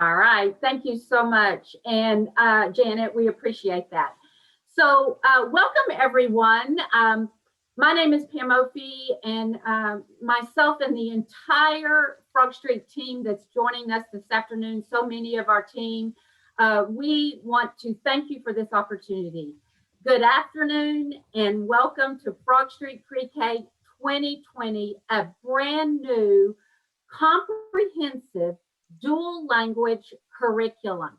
All right, thank you so much. And Janet, we appreciate that. So welcome everyone. My name is Pam Opie, and myself and the entire Frogstreet team that's joining us this afternoon, so many of our team, we want to thank you for this opportunity. Good afternoon and welcome to Frogstreet Pre-K 2020, a brand new comprehensive dual language curriculum.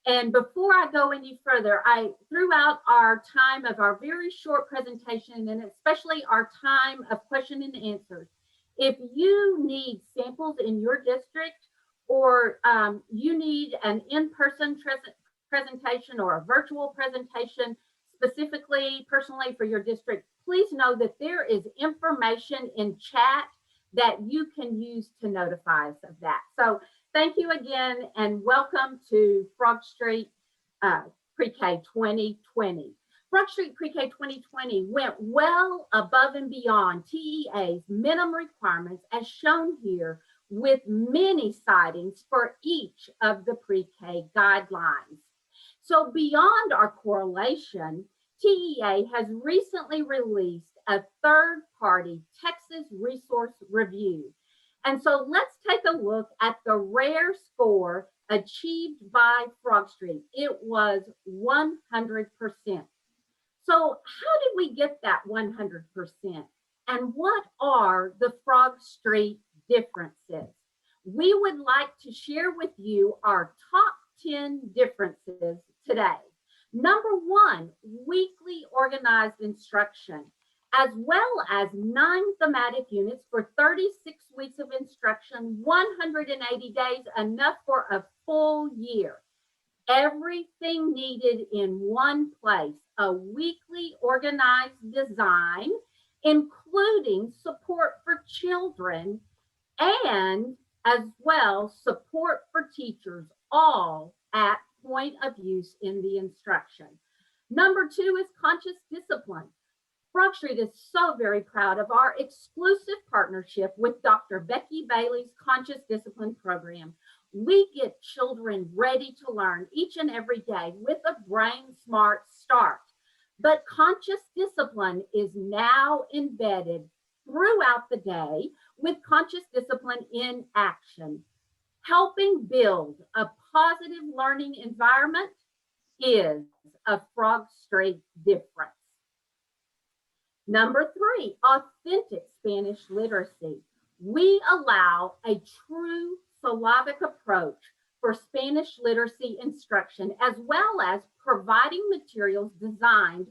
And before I go any further, throughout our time of our very short presentation, and especially our time of question and answers, if you need samples in your district, or you need an in-person presentation or a virtual presentation, specifically, personally for your district, please know that there is information in chat that you can use to notify us of that. So thank you again, and welcome to Frogstreet Pre-K 2020. Frogstreet Pre-K 2020 went well above and beyond TEA's minimum requirements as shown here, with many sightings for each of the pre-K guidelines. So beyond our correlation, TEA has recently released a third-party Texas resource review. And so let's take a look at the rare score achieved by Frogstreet. It was 100%. So how did we get that 100%? And what are the Frogstreet differences? We would like to share with you our top 10 differences today. Number one, weekly organized instruction, as well as 9 thematic units for 36 weeks of instruction, 180 days, enough for a full year. Everything needed in one place, a weekly organized design, including support for children and as well support for teachers, all at point of use in the instruction. Number 2 is conscious discipline. Frogstreet is so very proud of our exclusive partnership with Dr. Becky Bailey's Conscious Discipline Program. We get children ready to learn each and every day with a brain smart start. But conscious discipline is now embedded throughout the day with conscious discipline in action. Helping build a positive learning environment is a Frogstreet difference. Number 3, authentic Spanish literacy. We allow a true syllabic approach for Spanish literacy instruction, as well as providing materials designed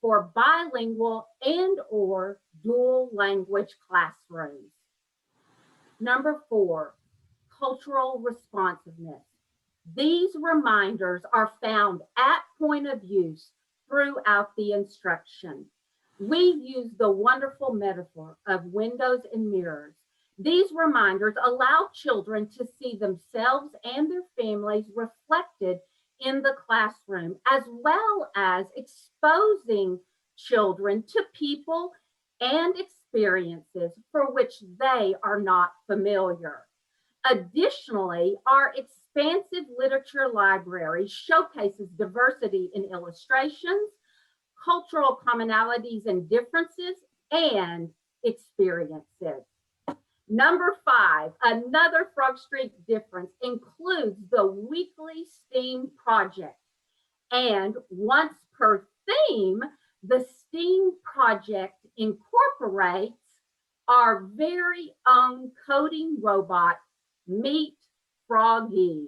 for bilingual and or dual language classrooms. Number 4, cultural responsiveness. These reminders are found at point of use throughout the instruction. We use the wonderful metaphor of windows and mirrors. These reminders allow children to see themselves and their families reflected in the classroom, as well as exposing children to people and experiences for which they are not familiar. Additionally, our expansive literature library showcases diversity in illustrations, cultural commonalities and differences, and experiences. Number 5, another Frogstreet difference includes the weekly STEAM project. And once per theme, the STEAM project incorporates our very own coding robot, Meet Froggy.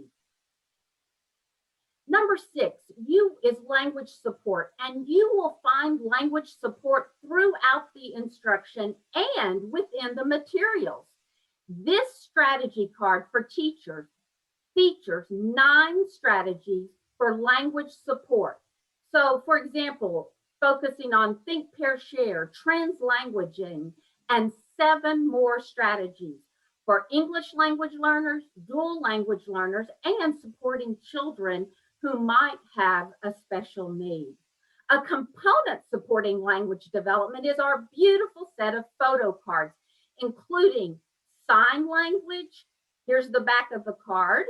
Number 6, U is language support, and you will find language support throughout the instruction and within the materials. This strategy card for teachers features 9 strategies for language support. So for example, focusing on think, pair, share, translanguaging, and 7 more strategies for English language learners, dual language learners, and supporting children who might have a special need. A component supporting language development is our beautiful set of photo cards, including sign language, here's the back of the card,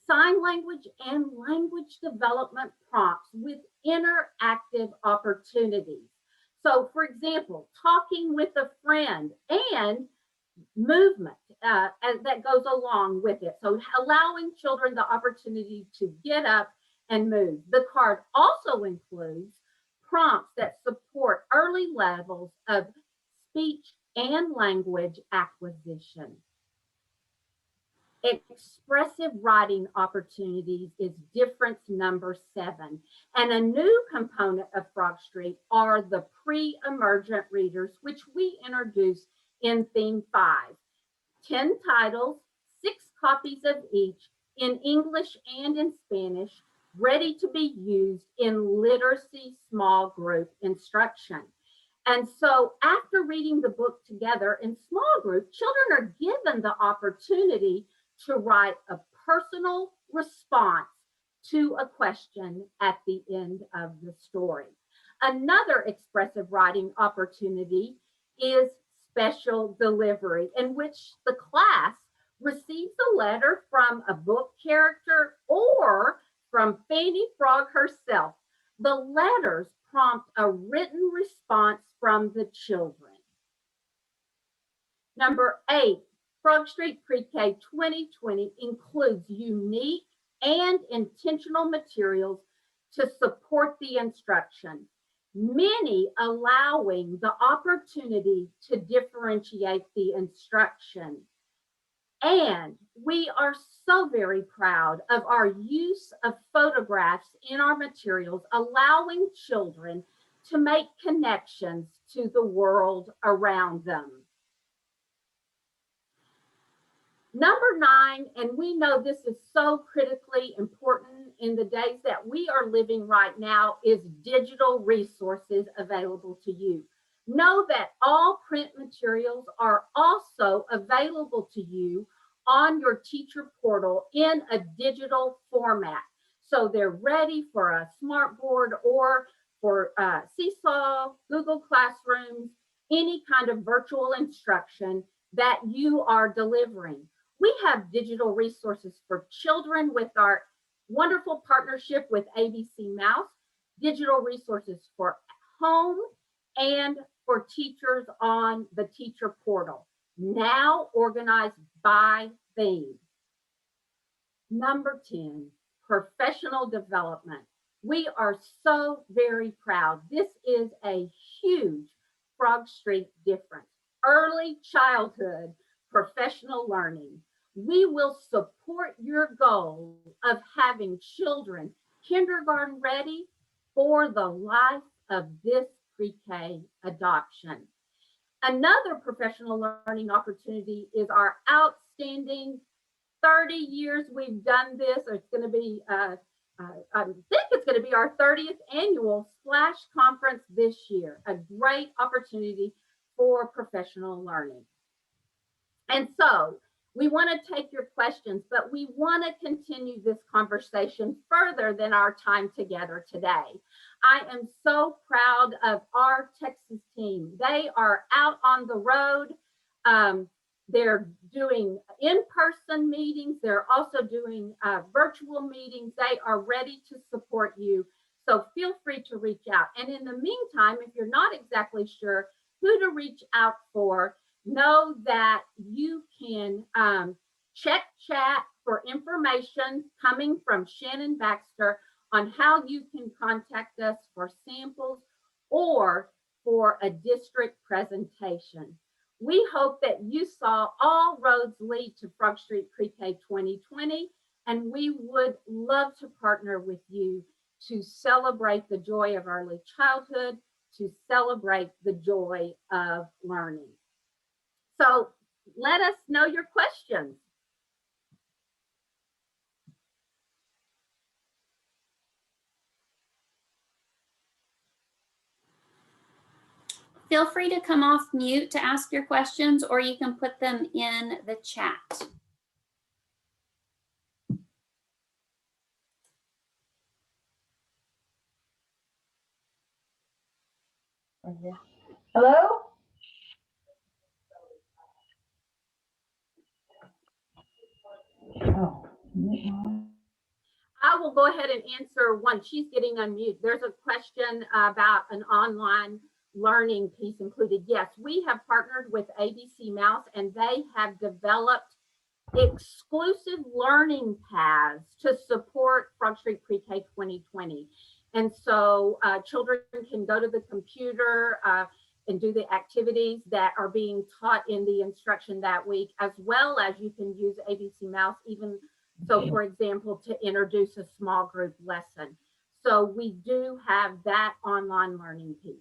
sign language and language development prompts with interactive opportunities. So, for example, talking with a friend and movement that goes along with it. So, allowing children the opportunity to get up and move. The card also includes prompts that support early levels of speech and language acquisition. Expressive writing opportunities is difference number 7. And a new component of Frogstreet are the pre-emergent readers, which we introduced in theme 5. 10 titles, 6 copies of each in English and in Spanish, ready to be used in literacy small group instruction. And so after reading the book together in small group, children are given the opportunity to write a personal response to a question at the end of the story. Another expressive writing opportunity is special delivery, in which the class receives a letter from a book character or from Fanny Frog herself. The letters prompt a written response from the children. Number 8, Frogstreet Pre-K 2020 includes unique and intentional materials to support the instruction, many allowing the opportunity to differentiate the instruction. And we are so very proud of our use of photographs in our materials, allowing children to make connections to the world around them. Number 9, and we know this is so critically important in the days that we are living right now, is digital resources available to you. Know that all print materials are also available to you on your teacher portal in a digital format. So they're ready for a smartboard or for Seesaw, Google Classrooms, any kind of virtual instruction that you are delivering. We have digital resources for children with our wonderful partnership with ABC Mouse, digital resources for home and for teachers on the teacher portal, now organized by theme. Number 10, professional development. We are so very proud. This is a huge Frogstreet difference. Early childhood professional learning. We will support your goal of having children kindergarten ready for the life of this pre-K adoption. Another professional learning opportunity is our outstanding 30 years we've done this. It's going to be, I think it's going to be our 30th annual Splash Conference this year. A great opportunity for professional learning. And so we want to take your questions, but we want to continue this conversation further than our time together today. I am so proud of our Texas team. They are out on the road. They're doing in-person meetings. They're also doing virtual meetings. They are ready to support you. So feel free to reach out. And in the meantime, if you're not exactly sure who to reach out for, know that you can check chat for information coming from Shannon Baxter on how you can contact us for samples or for a district presentation. We hope that you saw all roads lead to Frogstreet Pre-K 2020, and we would love to partner with you to celebrate the joy of early childhood, to celebrate the joy of learning. So let us know your questions. Feel free to come off mute to ask your questions, or you can put them in the chat. Hello? Oh, I will go ahead and answer one. She's getting unmuted. There's a question about an online learning piece included. Yes, we have partnered with ABC Mouse, and they have developed exclusive learning paths to support Frogstreet Pre-K 2020. And so children can go to the computer and do the activities that are being taught in the instruction that week, as well as you can use ABC Mouse even so, for example, to introduce a small group lesson. So we do have that online learning piece.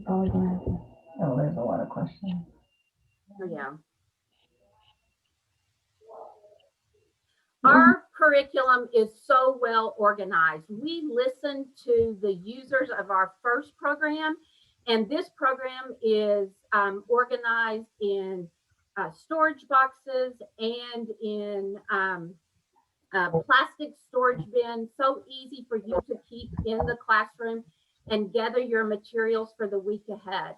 Oh, there's a lot of questions. Yeah. Our curriculum is so well organized. We listen to the users of our first program, and this program is organized in storage boxes and in plastic storage bin, so easy for you to keep in the classroom and gather your materials for the week ahead.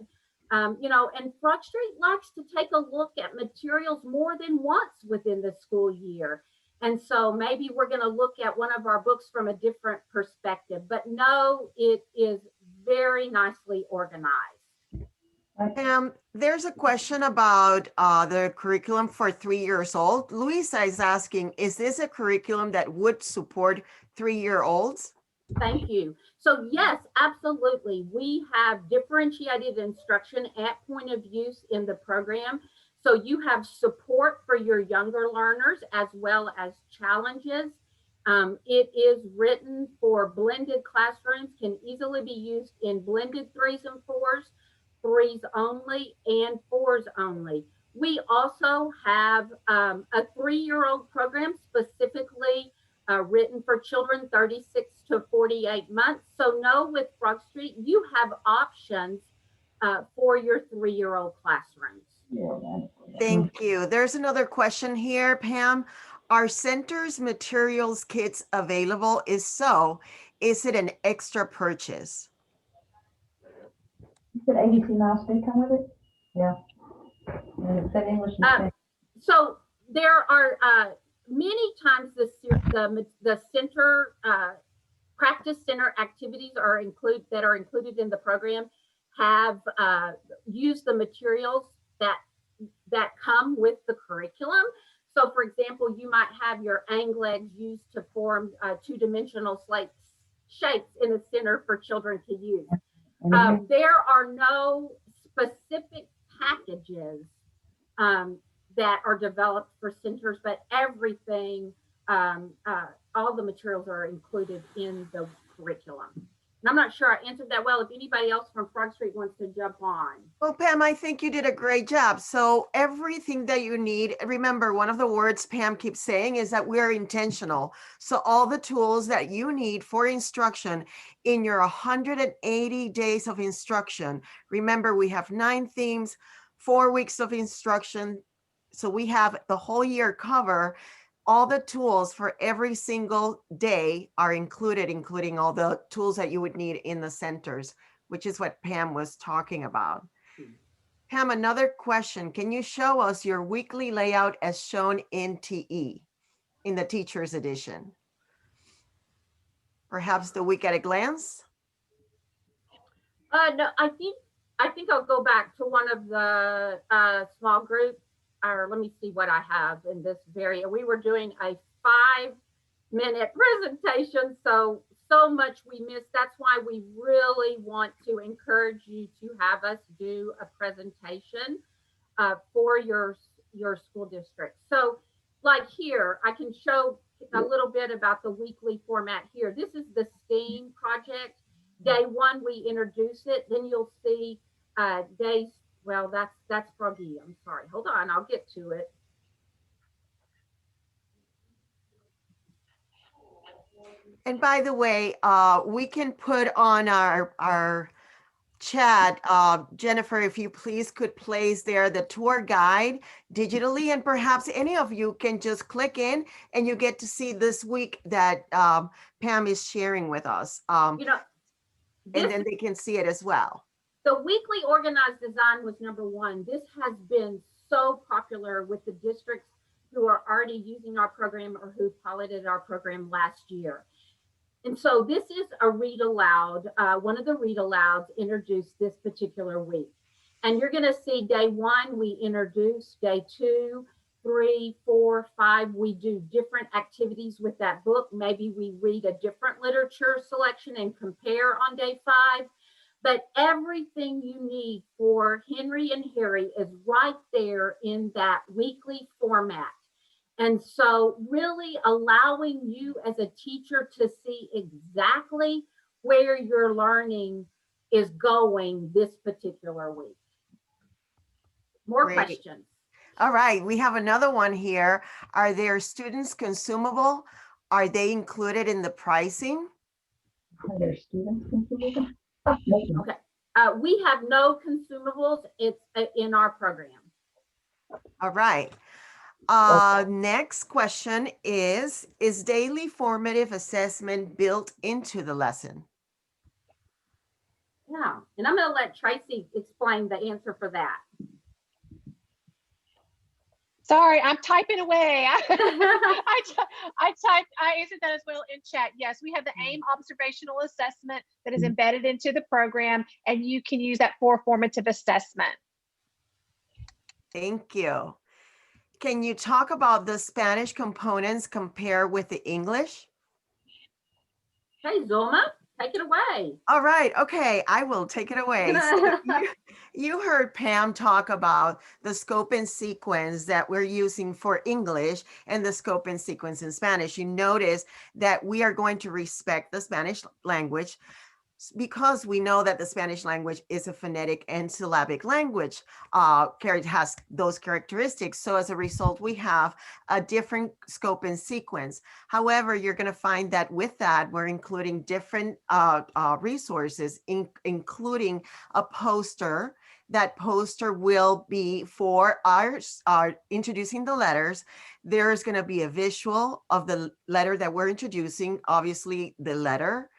You know, and Frogstreet likes to take a look at materials more than once within the school year. And so maybe we're going to look at one of our books from a different perspective, but no, it is very nicely organized. There's a question about the curriculum for 3 years old. Luisa is asking, is this a curriculum that would support 3-year-olds? Thank you. So yes, absolutely. We have differentiated instruction at point of use in the program. So you have support for your younger learners as well as challenges. It is written for blended classrooms, can easily be used in blended 3s and 4s, 3s only, and 4s only. We also have a 3-year-old program specifically written for children 36 to 48 months. So no, with Frogstreet, you have options for your 3-year-old classrooms. Thank you. There's another question here, Pam. Are centers materials kits available? If so, is it an extra purchase? You said ABC Mouse did come with it? Yeah. And it said English and Spanish. So there are many times the center practice center activities are included in the program have used the materials that come with the curriculum. So for example, you might have your anglegs used to form 2-dimensional shapes in the center for children to use. There are no specific packages that are developed for centers, but everything, all the materials are included in the curriculum. And I'm not sure I answered that well. If anybody else from Frogstreet wants to jump on. Well, Pam, I think you did a great job. So everything that you need, remember, one of the words Pam keeps saying is that we're intentional. So all the tools that you need for instruction in your 180 days of instruction, remember, we have 9 themes, 4 weeks of instruction. So we have the whole year cover. All the tools for every single day are included, including all the tools that you would need in the centers, which is what Pam was talking about. Pam, another question. Can you show us your weekly layout as shown in TE, in the teacher's edition? Perhaps the week at a glance? No, I think I'll go back to one of the small group, or let me see what I have in this we were doing a 5-minute presentation, so much we missed. That's why we really want to encourage you to have us do a presentation for your school district. So like here, I can show a little bit about the weekly format here. This is the STEAM project. Day 1, we introduce it. Then you'll see days, well, that's Froggy. I'm sorry. Hold on, I'll get to it. And by the way, we can put on our chat, Jennifer, if you please could place there the tour guide digitally, and perhaps any of you can just click in and you get to see this week that Pam is sharing with us. You know, and then they can see it as well. The weekly organized design was number 1. This has been so popular with the districts who are already using our program or who piloted our program last year. And so this is a read aloud, one of the read alouds introduced this particular week. And you're going to see day 1, we introduce, day 2, 3, 4, 5, we do different activities with that book. Maybe we read a different literature selection and compare on day 5. But everything you need for Henry and Harry is right there in that weekly format. And so really allowing you as a teacher to see exactly where your learning is going this particular week. More Great. questions? All right, we have another one here. Are their students consumable? Are they included in the pricing? Are there students consumable? Oh, no. Okay. We have no consumables. It's in our program. All right. Next question is daily formative assessment built into the lesson? Yeah, and I'm going to let Tracy explain the answer for that. Sorry, I'm typing away. I answered that as well in chat. Yes, we have the AIM observational assessment that is embedded into the program, and you can use that for formative assessment. Thank you. Can you talk about the Spanish components compare with the English? Hey, Zulma, take it away. All right. Okay. I will take it away. So you heard Pam talk about the scope and sequence that we're using for English and the scope and sequence in Spanish. You notice that we are going to respect the Spanish language because we know that the Spanish language is a phonetic and syllabic language. It has those characteristics. So as a result, we have a different scope and sequence. However, you're going to find that with that, we're including different resources, including a poster. That poster will be for our introducing the letters. There's going to be a visual of the letter that we're introducing, obviously the letter,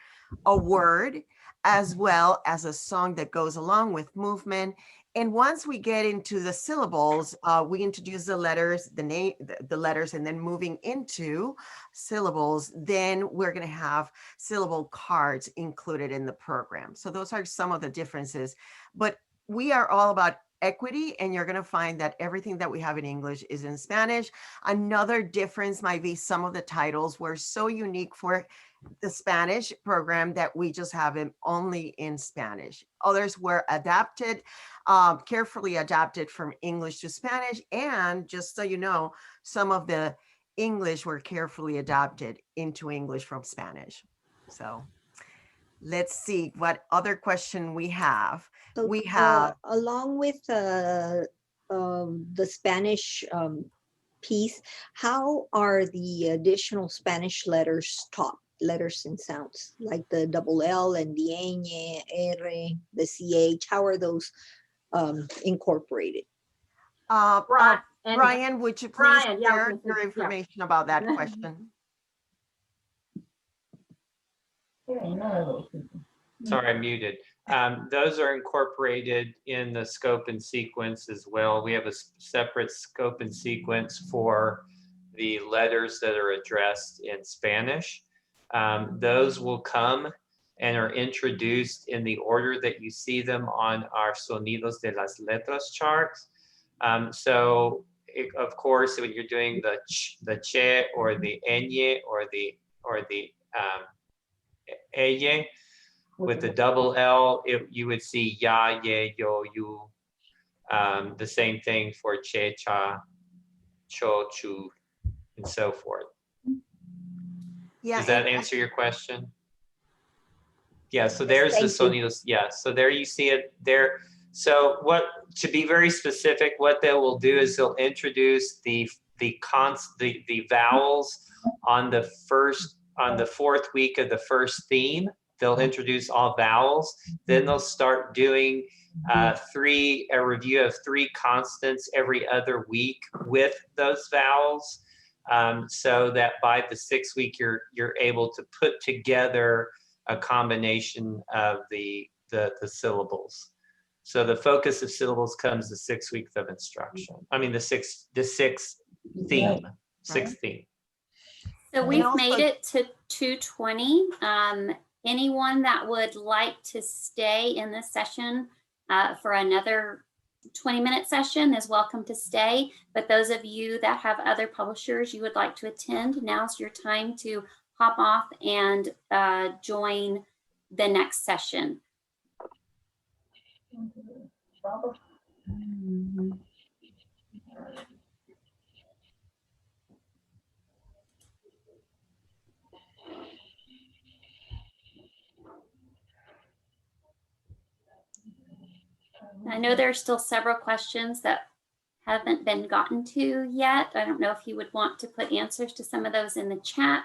a word, as well as a song that goes along with movement. And once we get into the syllables, we introduce the letters, the letters, and then moving into syllables, then we're going to have syllable cards included in the program. So those are some of the differences, but we are all about equity, and you're going to find that everything that we have in English is in Spanish. Another difference might be some of the titles were so unique for the Spanish program that we just have them only in Spanish. Others were adapted, carefully adapted from English to Spanish. And just so you know, some of the English were carefully adapted into English from Spanish. So let's see what other question we have. So, We have along with the Spanish piece, how are the additional Spanish letters taught? Letters and sounds like the double L and the ñ, R, the CH. How are those incorporated? Brian, would you please Brian, share yeah, your information about that question? Yeah, none of those people. Sorry, I'm muted. Those are incorporated in the scope and sequence as well. We have a separate scope and sequence for the letters that are addressed in Spanish. Those will come and are introduced in the order that you see them on our Sonidos de las Letras charts. Of course, when you're doing the che or the ñ or the ella, with the double L, you would see ya, ye, yo, you. The same thing for che, cha, cho, chu, and so forth. Yeah. Does that answer your question? Yeah, so there's the sonidos. Yeah, so there you see it there. So to be very specific, what they will do is they'll introduce the vowels on the fourth week of the first theme. They'll introduce all vowels. Then they'll start doing a review of 3 constants every other week with those vowels. So that by the 6th week, you're able to put together a combination of the syllables. So the focus of syllables comes the 6 weeks of instruction. I mean, the sixth theme, sixth theme. So And we've also- made it to 2:20. Anyone that would like to stay in this session for another 20-minute session is welcome to stay. But those of you that have other publishers you would like to attend, now's your time to hop off and join the next session. I know there are still several questions that haven't been gotten to yet. I don't know if you would want to put answers to some of those in the chat,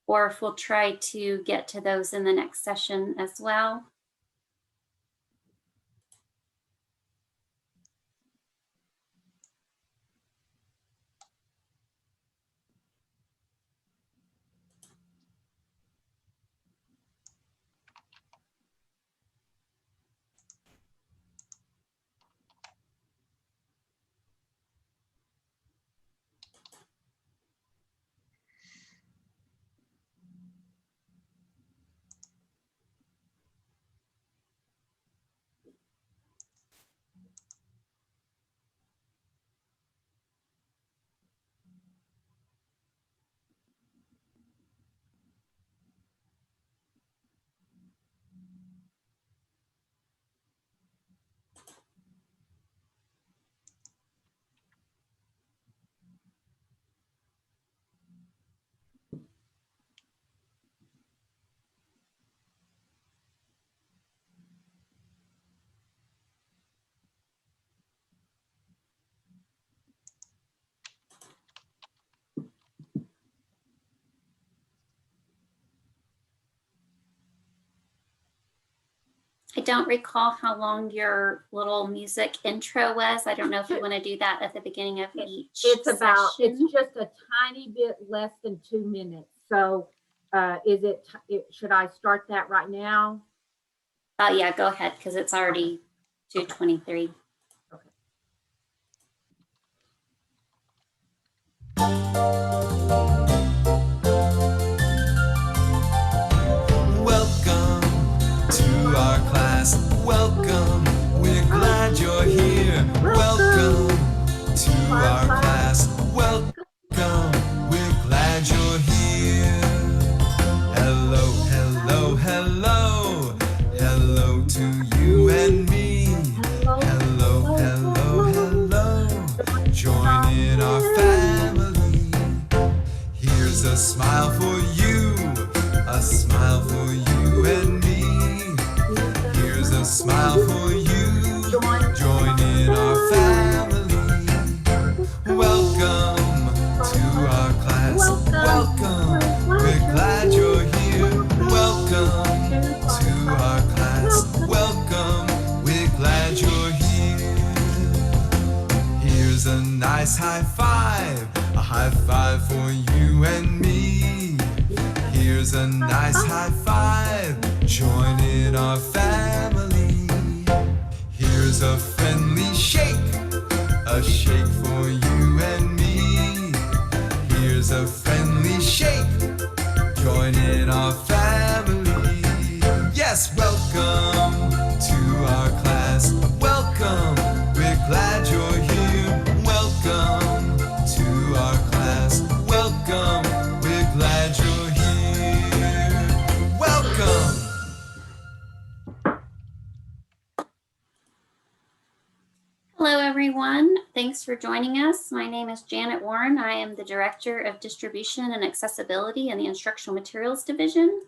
or if we'll try to get to those in the next session as well. I don't recall how long your little music intro was. I don't know if you want to do that at the beginning of each It's about, session. it's just a tiny bit less than 2 minutes. So should I start that right now? Yeah, go ahead, because it's already 2:23. Welcome to our class. Welcome. We're glad you're here. Welcome to our class. Welcome. We're glad you're here. Hello, hello, hello. Hello to you and me. Hello, hello, hello. Join in our family. Here's a smile for you. A smile for you and me. Here's a smile for you. Join in our family. Welcome to our class. Welcome. We're glad you're here. Welcome to our class. Welcome. We're glad you're here. Here's a nice high five. A high five for you and me. Here's a nice high five. Join in our family. Here's a friendly shake. A shake for you and me. Here's a friendly shake. Join in our family. Yes, welcome to our class. Welcome. We're glad you're here. Welcome to our class. Welcome. We're glad you're here. Welcome. Hello, everyone. Thanks for joining us. My name is Janet Warren. I am the Director of Distribution and Accessibility in the Instructional Materials Division.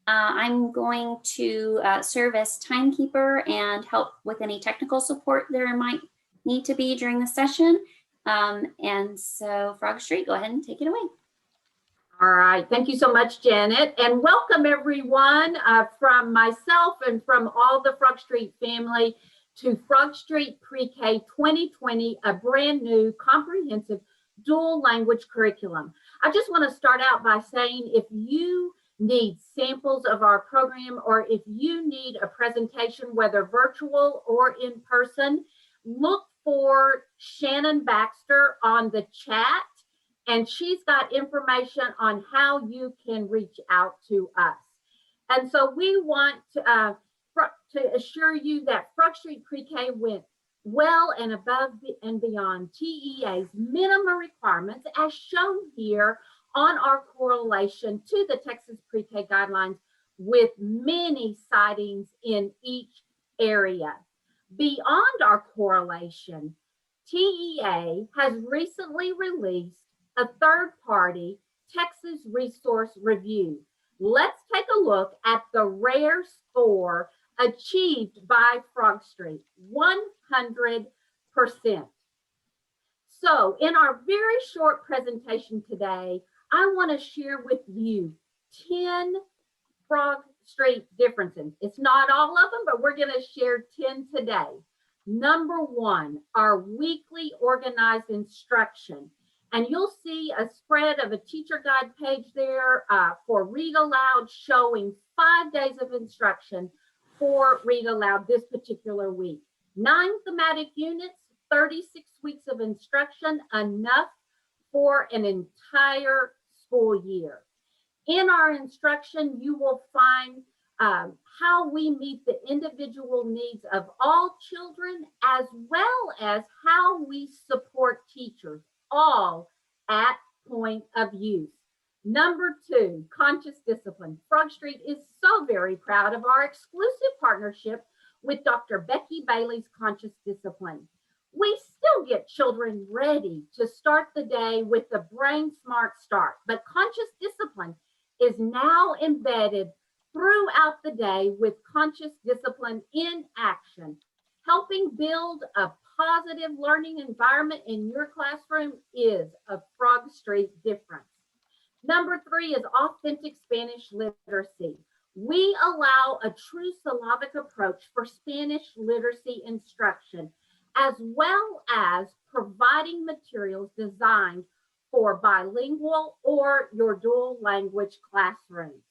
I'm going to serve as timekeeper and help with any technical support there might need to be during the session. And so Frogstreet, go ahead and take it away. All right, thank you so much, Janet, and welcome everyone from myself and from all the Frogstreet family to Frogstreet Pre-K 2020, a brand new comprehensive dual language curriculum. I just want to start out by saying if you need samples of our program, or if you need a presentation, whether virtual or in person, look for Shannon Baxter on the chat, and she's got information on how you can reach out to us. And so we want to assure you that Frogstreet Pre-K went well and above and beyond TEA's minimum requirements, as shown here on our correlation to the Texas Pre-K guidelines, with many sightings in each area. Beyond our correlation, TEA has recently released a third-party Texas Resource Review. Let's take a look at the rare score achieved by Frogstreet, 100%. So in our very short presentation today, I want to share with you 10 Frogstreet differences. It's not all of them, but we're going to share 10 today. Number one, our weekly organized instruction. And you'll see a spread of a teacher guide page there for Read Aloud, showing 5 days of instruction for Read Aloud this particular week. 9 thematic units, 36 weeks of instruction, enough for an entire school year. In our instruction, you will find how we meet the individual needs of all children, as well as how we support teachers, all at point of use. Number 2, conscious discipline. Frogstreet is so very proud of our exclusive partnership with Dr. Becky Bailey's Conscious Discipline. We still get children ready to start the day with the brain smart start, but conscious discipline is now embedded throughout the day with conscious discipline in action. Helping build a positive learning environment in your classroom is a Frogstreet difference. Number 3 is authentic Spanish literacy. We allow a true syllabic approach for Spanish literacy instruction, as well as providing materials designed for bilingual or your dual language classrooms.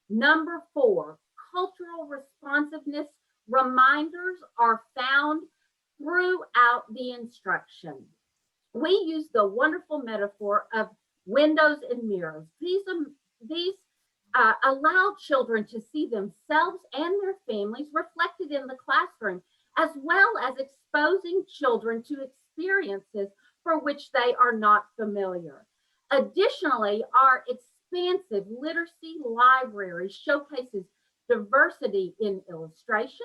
Number 4, cultural responsiveness reminders are found throughout the instruction. We use the wonderful metaphor of windows and mirrors. These allow children to see themselves and their families reflected in the classroom, as well as exposing children to experiences for which they are not familiar. Additionally, our expansive literacy library showcases diversity in illustrations,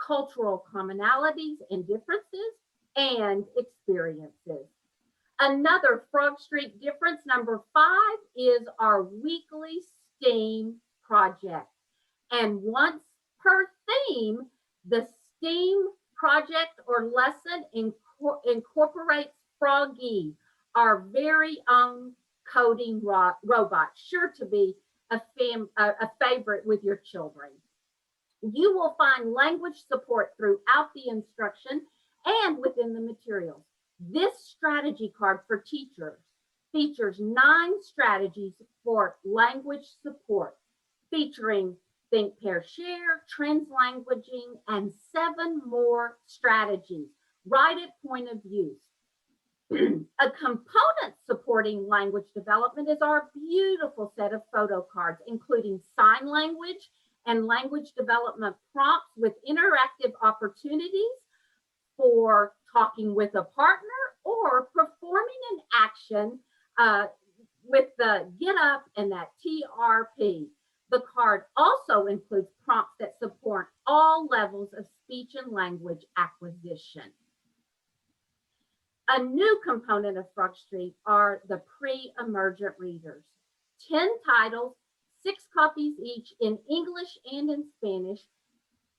cultural commonalities and differences, and experiences. Another Frogstreet difference, number 5, is our weekly STEAM project. And once per theme, the STEAM project or lesson incorporates Froggy, our very own coding robot, sure to be a favorite with your children. You will find language support throughout the instruction and within the materials. This strategy card for teachers features 9 strategies for language support, featuring Think, Pair, Share, Translanguaging, and 7 more strategies right at point of use. A component supporting language development is our beautiful set of photo cards, including sign language and language development prompts with interactive opportunities for talking with a partner or performing an action with the get up and that TRP. The card also includes prompts that support all levels of speech and language acquisition. A new component of Frogstreet are the pre-emergent readers. 10 titles, 6 copies each in English and in Spanish,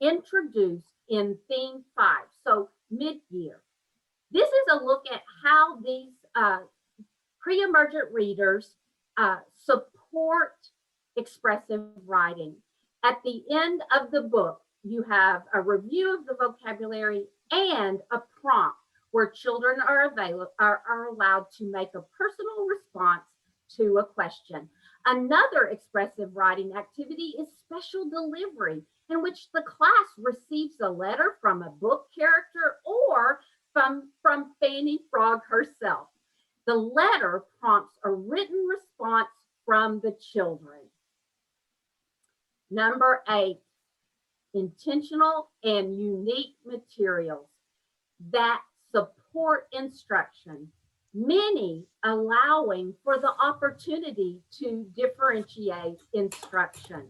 introduced in Theme 5, so mid-year. This is a look at how these pre-emergent readers support expressive writing. At the end of the book, you have a review of the vocabulary and a prompt where children are allowed to make a personal response to a question. Another expressive writing activity is special delivery, in which the class receives a letter from a book character or from Fanny Frog herself. The letter prompts a written response from the children. Number 8, intentional and unique materials that support instruction, many allowing for the opportunity to differentiate instruction.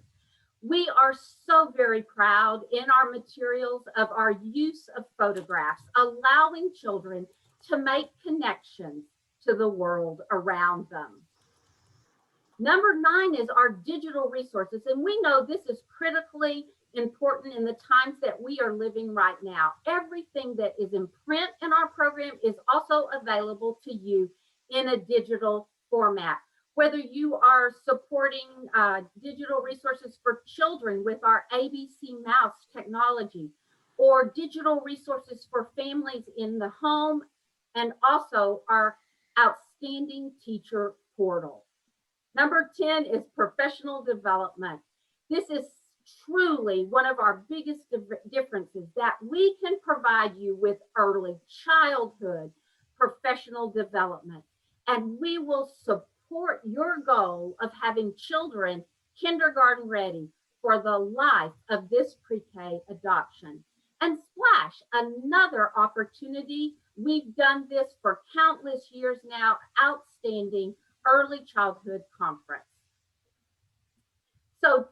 We are so very proud in our materials of our use of photographs, allowing children to make connections to the world around them. Number 9 is our digital resources, and we know this is critically important in the times that we are living right now. Everything that is in print in our program is also available to you in a digital format. Whether you are supporting digital resources for children with our ABC Mouse technology, or digital resources for families in the home, and also our outstanding teacher portal. Number 10 is professional development. This is truly one of our biggest differences, that we can provide you with early childhood professional development, and we will support your goal of having children kindergarten ready for the life of this pre-K adoption. And Splash, another opportunity. We've done this for countless years now, outstanding early childhood conference. So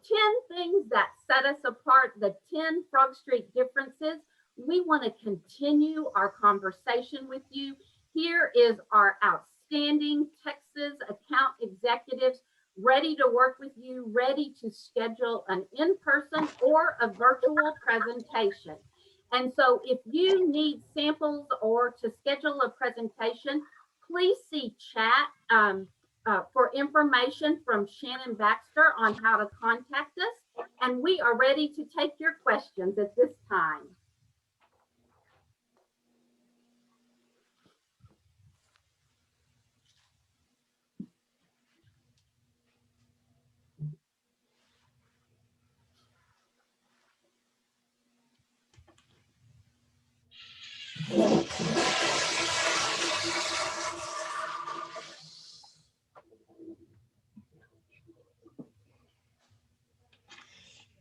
10 things that set us apart, the 10 Frogstreet differences. We want to continue our conversation with you. Here is our outstanding Texas account executives ready to work with you, ready to schedule an in-person or a virtual presentation. And so if you need samples or to schedule a presentation, please see chat for information from Shannon Baxter on how to contact us. And we are ready to take your questions at this time.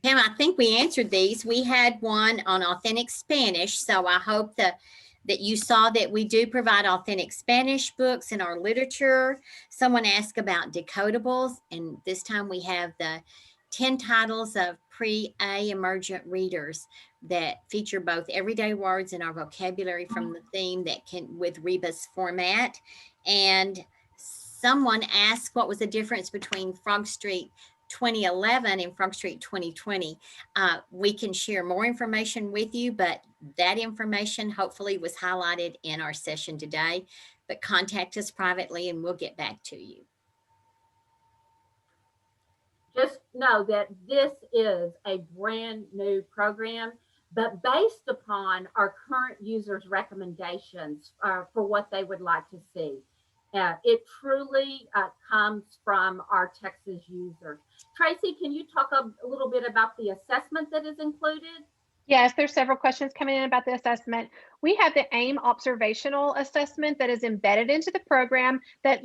Pam, I think we answered these. We had one on authentic Spanish, so I hope that you saw that we do provide authentic Spanish books in our literature. Someone asked about decodables, and this time we have the 10 titles of pre-A emergent readers that feature both everyday words and our vocabulary from the theme that can with Rebus format. And someone asked what was the difference between Frogstreet 2011 and Frogstreet 2020. We can share more information with you, but that information hopefully was highlighted in our session today. But contact us privately and we'll get back to you. Just know that this is a brand new program, but based upon our current users' recommendations for what they would like to see. It truly comes from our Texas users. Tracy, can you talk a little bit about the assessment that is included? Yes, there's several questions coming in about the assessment. We have the AIM observational assessment that is embedded into the program that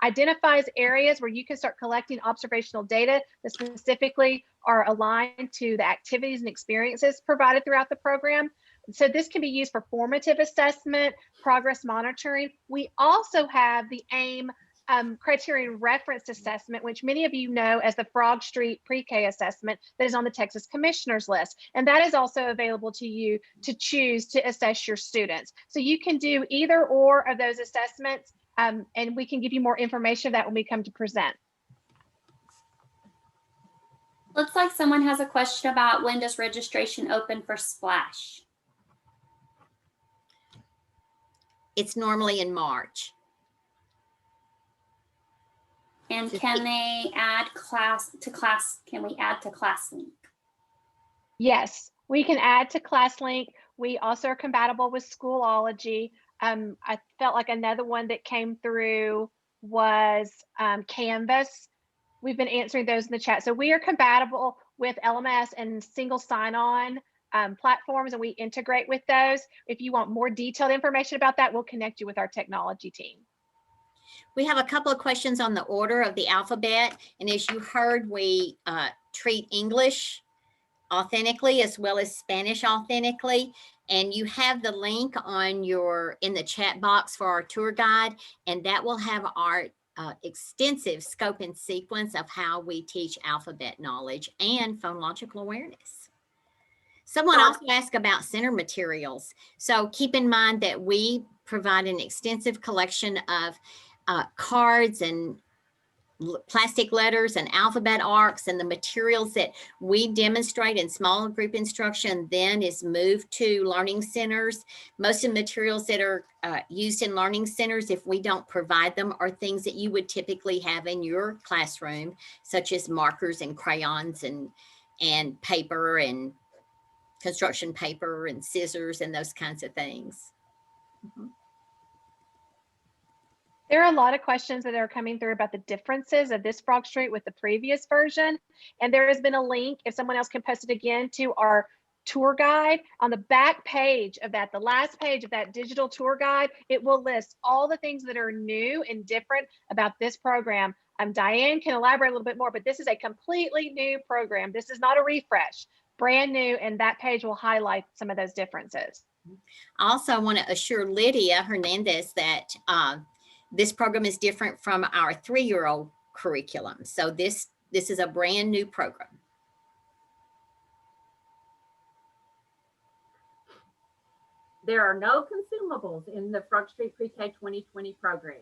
identifies areas where you can start collecting observational data that specifically are aligned to the activities and experiences provided throughout the program. So this can be used for formative assessment, progress monitoring. We also have the AIM criterion reference assessment, which many of you know as the Frogstreet pre-K assessment that is on the Texas Commissioners list. And that is also available to you to choose to assess your students. So you can do either or of those assessments, and we can give you more information of that when we come to present. Looks like someone has a question about when does registration open for Splash? It's normally in March. And can they add can we add to ClassLink? Yes, we can add to ClassLink. We also are compatible with Schoolology. I felt like another one that came through was Canvas. We've been answering those in the chat. So we are compatible with LMS and single sign-on platforms, and we integrate with those. If you want more detailed information about that, we'll connect you with our technology team. We have a couple of questions on the order of the alphabet. And as you heard, we treat English authentically as well as Spanish authentically. And you have the link on in the chat box for our tour guide, and that will have our extensive scope and sequence of how we teach alphabet knowledge and phonological awareness. Someone also asked about center materials. So keep in mind that we provide an extensive collection of cards and plastic letters and alphabet arcs, and the materials that we demonstrate in small group instruction then is moved to learning centers. Most of the materials that are used in learning centers, if we don't provide them, are things that you would typically have in your classroom, such as markers and crayons and paper and construction paper and scissors and those kinds of things. There are a lot of questions that are coming through about the differences of this Frogstreet with the previous version. And there has been a link, if someone else can post it again, to our tour guide. On the back page of that, the last page of that digital tour guide, it will list all the things that are new and different about this program. Diane can elaborate a little bit more, but this is a completely new program. This is not a refresh, brand new, and that page will highlight some of those differences. I also want to assure Lydia Hernandez that this program is different from our 3-year-old curriculum. So this is a brand new program. There are no consumables in the Frogstreet Pre-K 2020 program.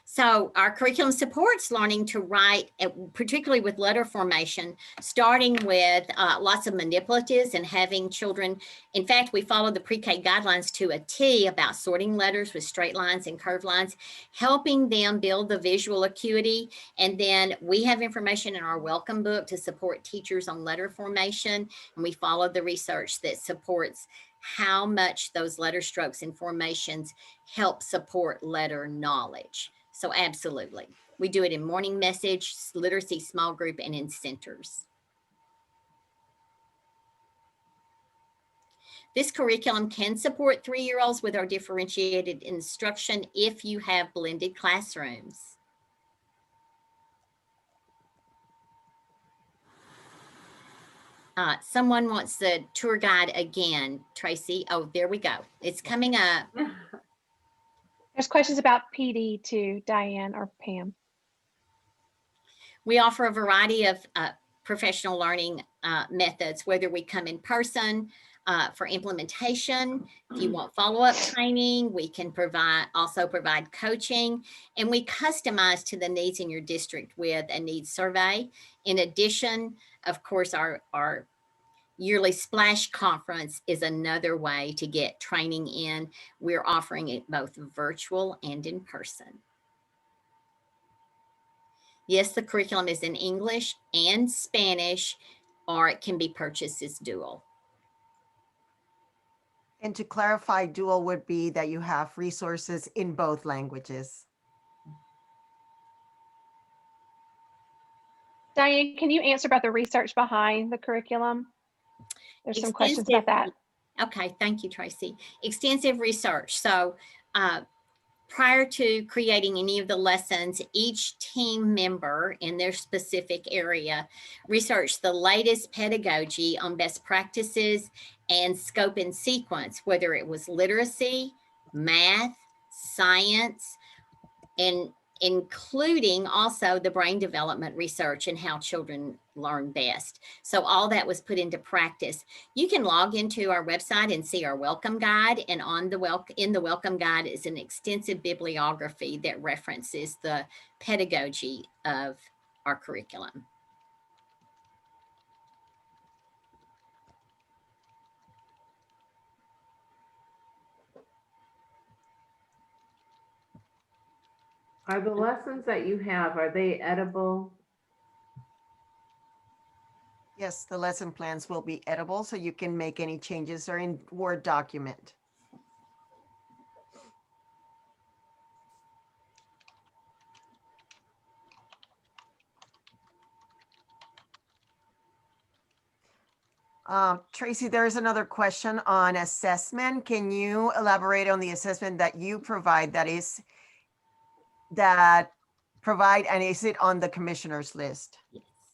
So our curriculum supports learning to write, particularly with letter formation, starting with lots of manipulatives and having children. In fact, we follow the pre-K guidelines to a T about sorting letters with straight lines and curved lines, helping them build the visual acuity. And then we have information in our welcome book to support teachers on letter formation. And we follow the research that supports how much those letter strokes and formations help support letter knowledge. So absolutely. We do it in morning message, literacy small group, and in centers. This curriculum can support 3-year-olds with our differentiated instruction if you have blended classrooms. Someone wants the tour guide again, Tracy. Oh, there we go. It's coming up. There's questions about PD too, Diane or Pam. We offer a variety of professional learning methods, whether we come in person for implementation. If you want follow-up training, we can also provide coaching, and we customize to the needs in your district with a needs survey. In addition, of course, our yearly Splash Conference is another way to get training in. We're offering it both virtual and in person. Yes, the curriculum is in English and Spanish, or it can be purchased as dual. And to clarify, dual would be that you have resources in both languages. Diane, can you answer about the research behind the curriculum? There's some questions about that. Okay, thank you, Tracy. Extensive research. So prior to creating any of the lessons, each team member in their specific area researched the latest pedagogy on best practices and scope and sequence, whether it was literacy, math, science, and including also the brain development research and how children learn best. So all that was put into practice. You can log into our website and see our welcome guide, and in the welcome guide is an extensive bibliography that references the pedagogy of our curriculum. Are the lessons that you have, are they edible? Yes, the lesson plans will be editable, so you can make any changes or in Word document. Tracy, there's another question on assessment. Can you elaborate on the assessment that you provide and is it on the commissioner's list?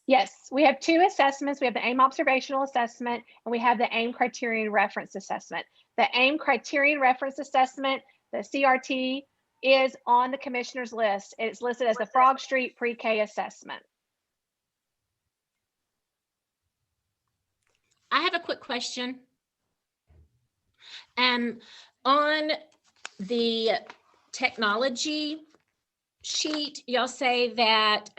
Yes, we have two assessments. We have the AIM observational assessment and we have the AIM criterion reference assessment. The AIM criterion reference assessment, the CRT, is on the commissioner's list. It's listed as the Frogstreet pre-K assessment. I have a quick question. On the technology sheet, y'all say that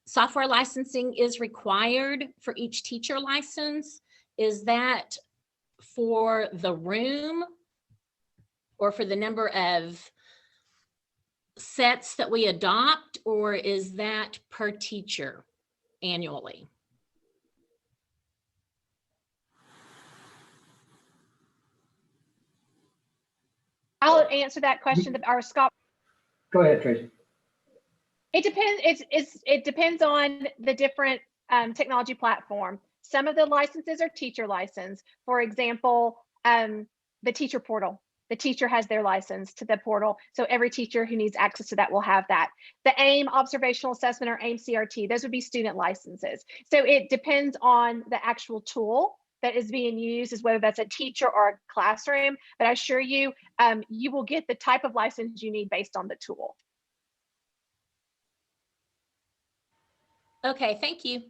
software licensing is required for each teacher license. Is that for the room or for the number of sets that we adopt, or is that per teacher annually? I'll answer that question. Or Scott. Go ahead, Tracy. It depends. It depends on the different technology platform. Some of the licenses are teacher license. For example, the teacher portal. The teacher has their license to the portal. So every teacher who needs access to that will have that. The AIM observational assessment or AIM CRT, those would be student licenses. So it depends on the actual tool that is being used, as whether that's a teacher or a classroom. But I assure you, you will get the type of license you need based on the tool. Okay, thank you.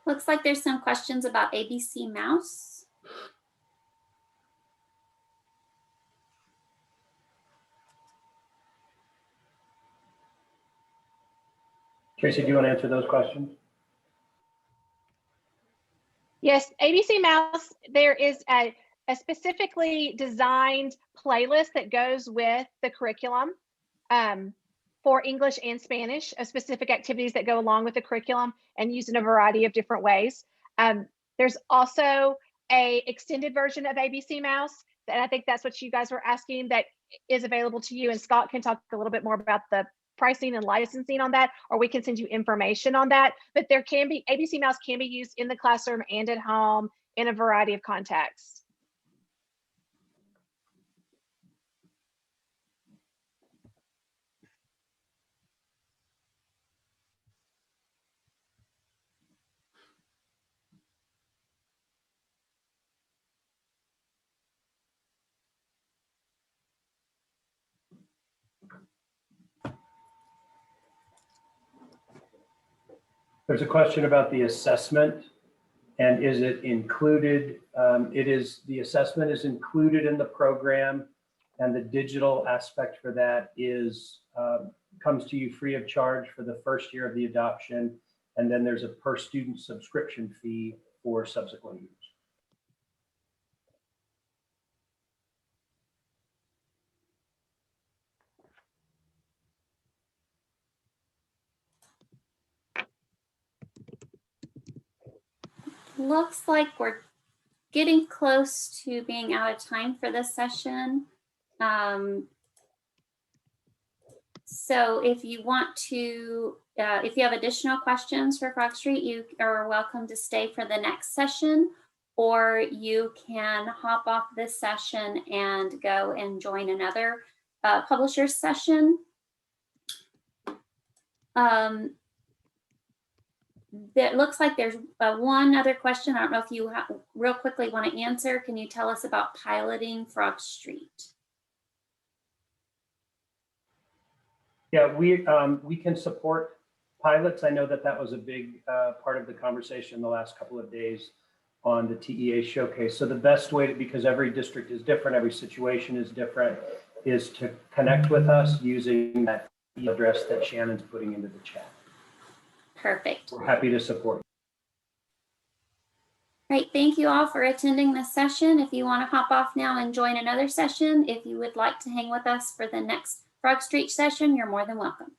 Looks like there's some questions about ABC Mouse. Tracy, do you want to answer those questions? Yes, ABC Mouse, there is a specifically designed playlist that goes with the curriculum for English and Spanish, of specific activities that go along with the curriculum and used in a variety of different ways. There's also a extended version of ABC Mouse, and I think that's what you guys were asking, that is available to you. And Scott can talk a little bit more about the pricing and licensing on that, or we can send you information on that. But there can be, ABC Mouse can be used in the classroom and at home in a variety of contexts. There's a question about the assessment and is it included? The assessment is included in the program, and the digital aspect for that is comes to you free of charge for the first year of the adoption. And then there's a per student subscription fee for subsequent years. Looks like we're getting close to being out of time for this session. So if you want to, if you have additional questions for Frogstreet, you are welcome to stay for the next session, or you can hop off this session and go and join another publisher session. It looks like there's one other question. I don't know if you real quickly want to answer. Can you tell us about piloting Frogstreet? Yeah, we can support pilots. I know that was a big part of the conversation the last couple of days on the TEA showcase. So the best way to, because every district is different, every situation is different, is to connect with us using that email address that Shannon's putting into the chat. Perfect. We're happy to support. Great, thank you all for attending this session. If you want to hop off now and join another session, if you would like to hang with us for the next Frogstreet session, you're more than welcome.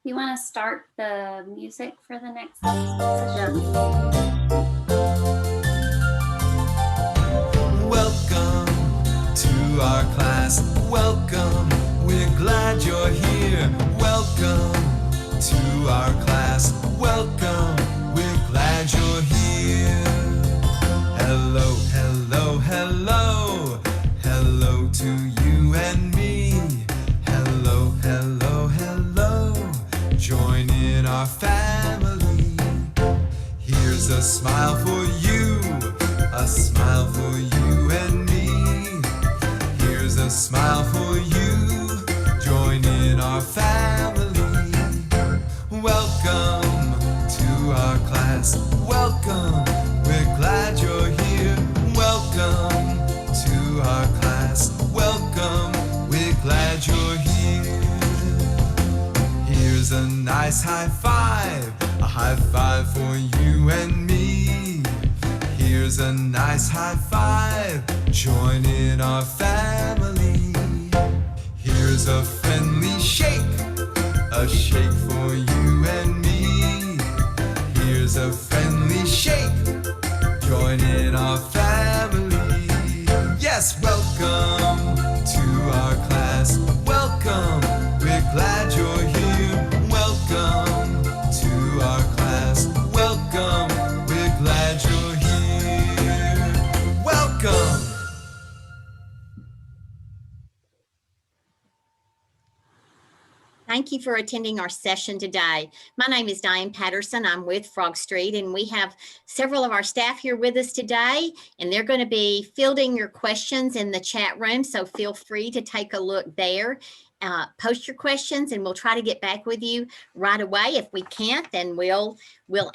You want to start the music for the next session? Welcome to our class. Welcome. We're glad you're here. Welcome to our class. Welcome. We're glad you're here. Hello, hello, hello. Hello to you and me. Hello, hello, hello. Join in our family. Here's a smile for you. A smile for you and me. Here's a smile for you. Join in our family. Welcome to our class. Welcome. We're glad you're here. Welcome to our class. Welcome. We're glad you're here. Here's a nice high five. A high five for you and me. Here's a nice high five. Join in our family. Here's a friendly shake. A shake for you and me. Here's a friendly shake. Join in our family. Yes, welcome to our class. Welcome. We're glad you're here. Welcome to our class. Welcome. We're glad you're here. Welcome. Thank you for attending our session today. My name is Diane Patterson. I'm with Frogstreet, and we have several of our staff here with us today, and they're going to be fielding your questions in the chat room, so feel free to take a look there. Post your questions, and we'll try to get back with you right away. If we can't, then we'll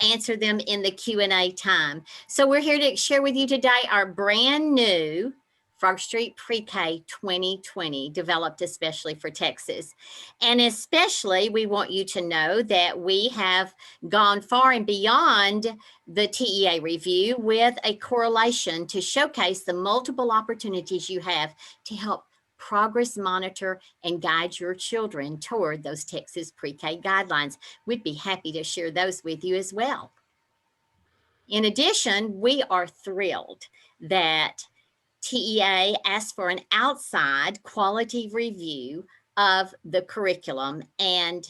answer them in the Q&A time. So we're here to share with you today our brand new Frogstreet Pre-K 2020, developed especially for Texas. And especially, we want you to know that we have gone far and beyond the TEA review with a correlation to showcase the multiple opportunities you have to help progress monitor and guide your children toward those Texas Pre-K guidelines. We'd be happy to share those with you as well. In addition, we are thrilled that TEA asked for an outside quality review of the curriculum, and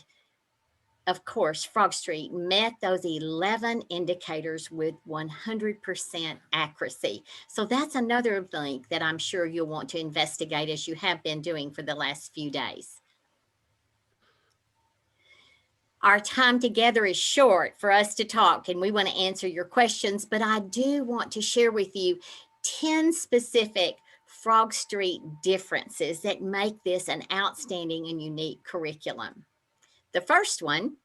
of course, Frogstreet met those 11 indicators with 100% accuracy. So that's another link that I'm sure you'll want to investigate, as you have been doing for the last few days. Our time together is short for us to talk, and we want to answer your questions, but I do want to share with you 10 specific Frogstreet differences that make this an outstanding and unique curriculum. The first one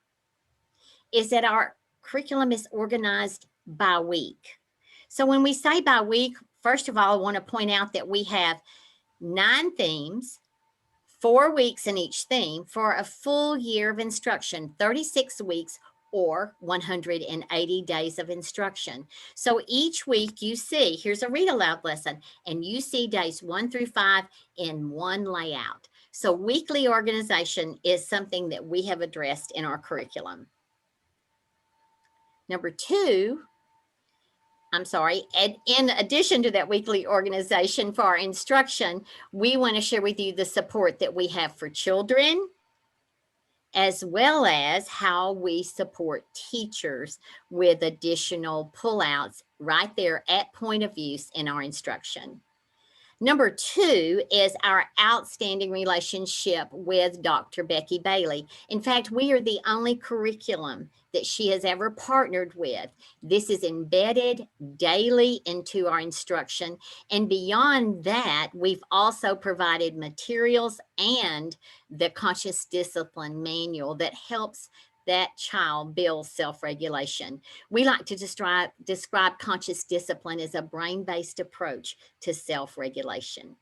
is that our curriculum is organized by week. So when we say by week, first of all, I want to point out that we have 9 themes, 4 weeks in each theme for a full year of instruction, 36 weeks or 180 days of instruction. So each week you see, here's a read aloud lesson, and you see days 1 through 5 in one layout. So weekly organization is something that we have addressed in our curriculum. Number 2, and in addition to that weekly organization for our instruction, we want to share with you the support that we have for children, as well as how we support teachers with additional pullouts right there at point of use in our instruction. Number 2 is our outstanding relationship with Dr. Becky Bailey. In fact, we are the only curriculum that she has ever partnered with. This is embedded daily into our instruction. And beyond that, we've also provided materials and the conscious discipline manual that helps that child build self-regulation. We like to describe conscious discipline as a brain-based approach to self-regulation.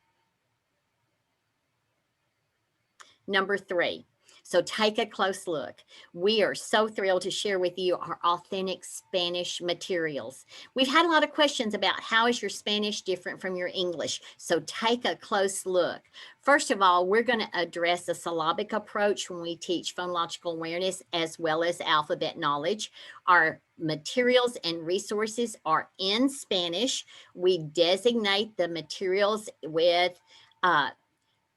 Number 3, so take a close look. We are so thrilled to share with you our authentic Spanish materials. We've had a lot of questions about how is your Spanish different from your English, so take a close look. First of all, we're going to address the syllabic approach when we teach phonological awareness as well as alphabet knowledge. Our materials and resources are in Spanish. We designate the materials with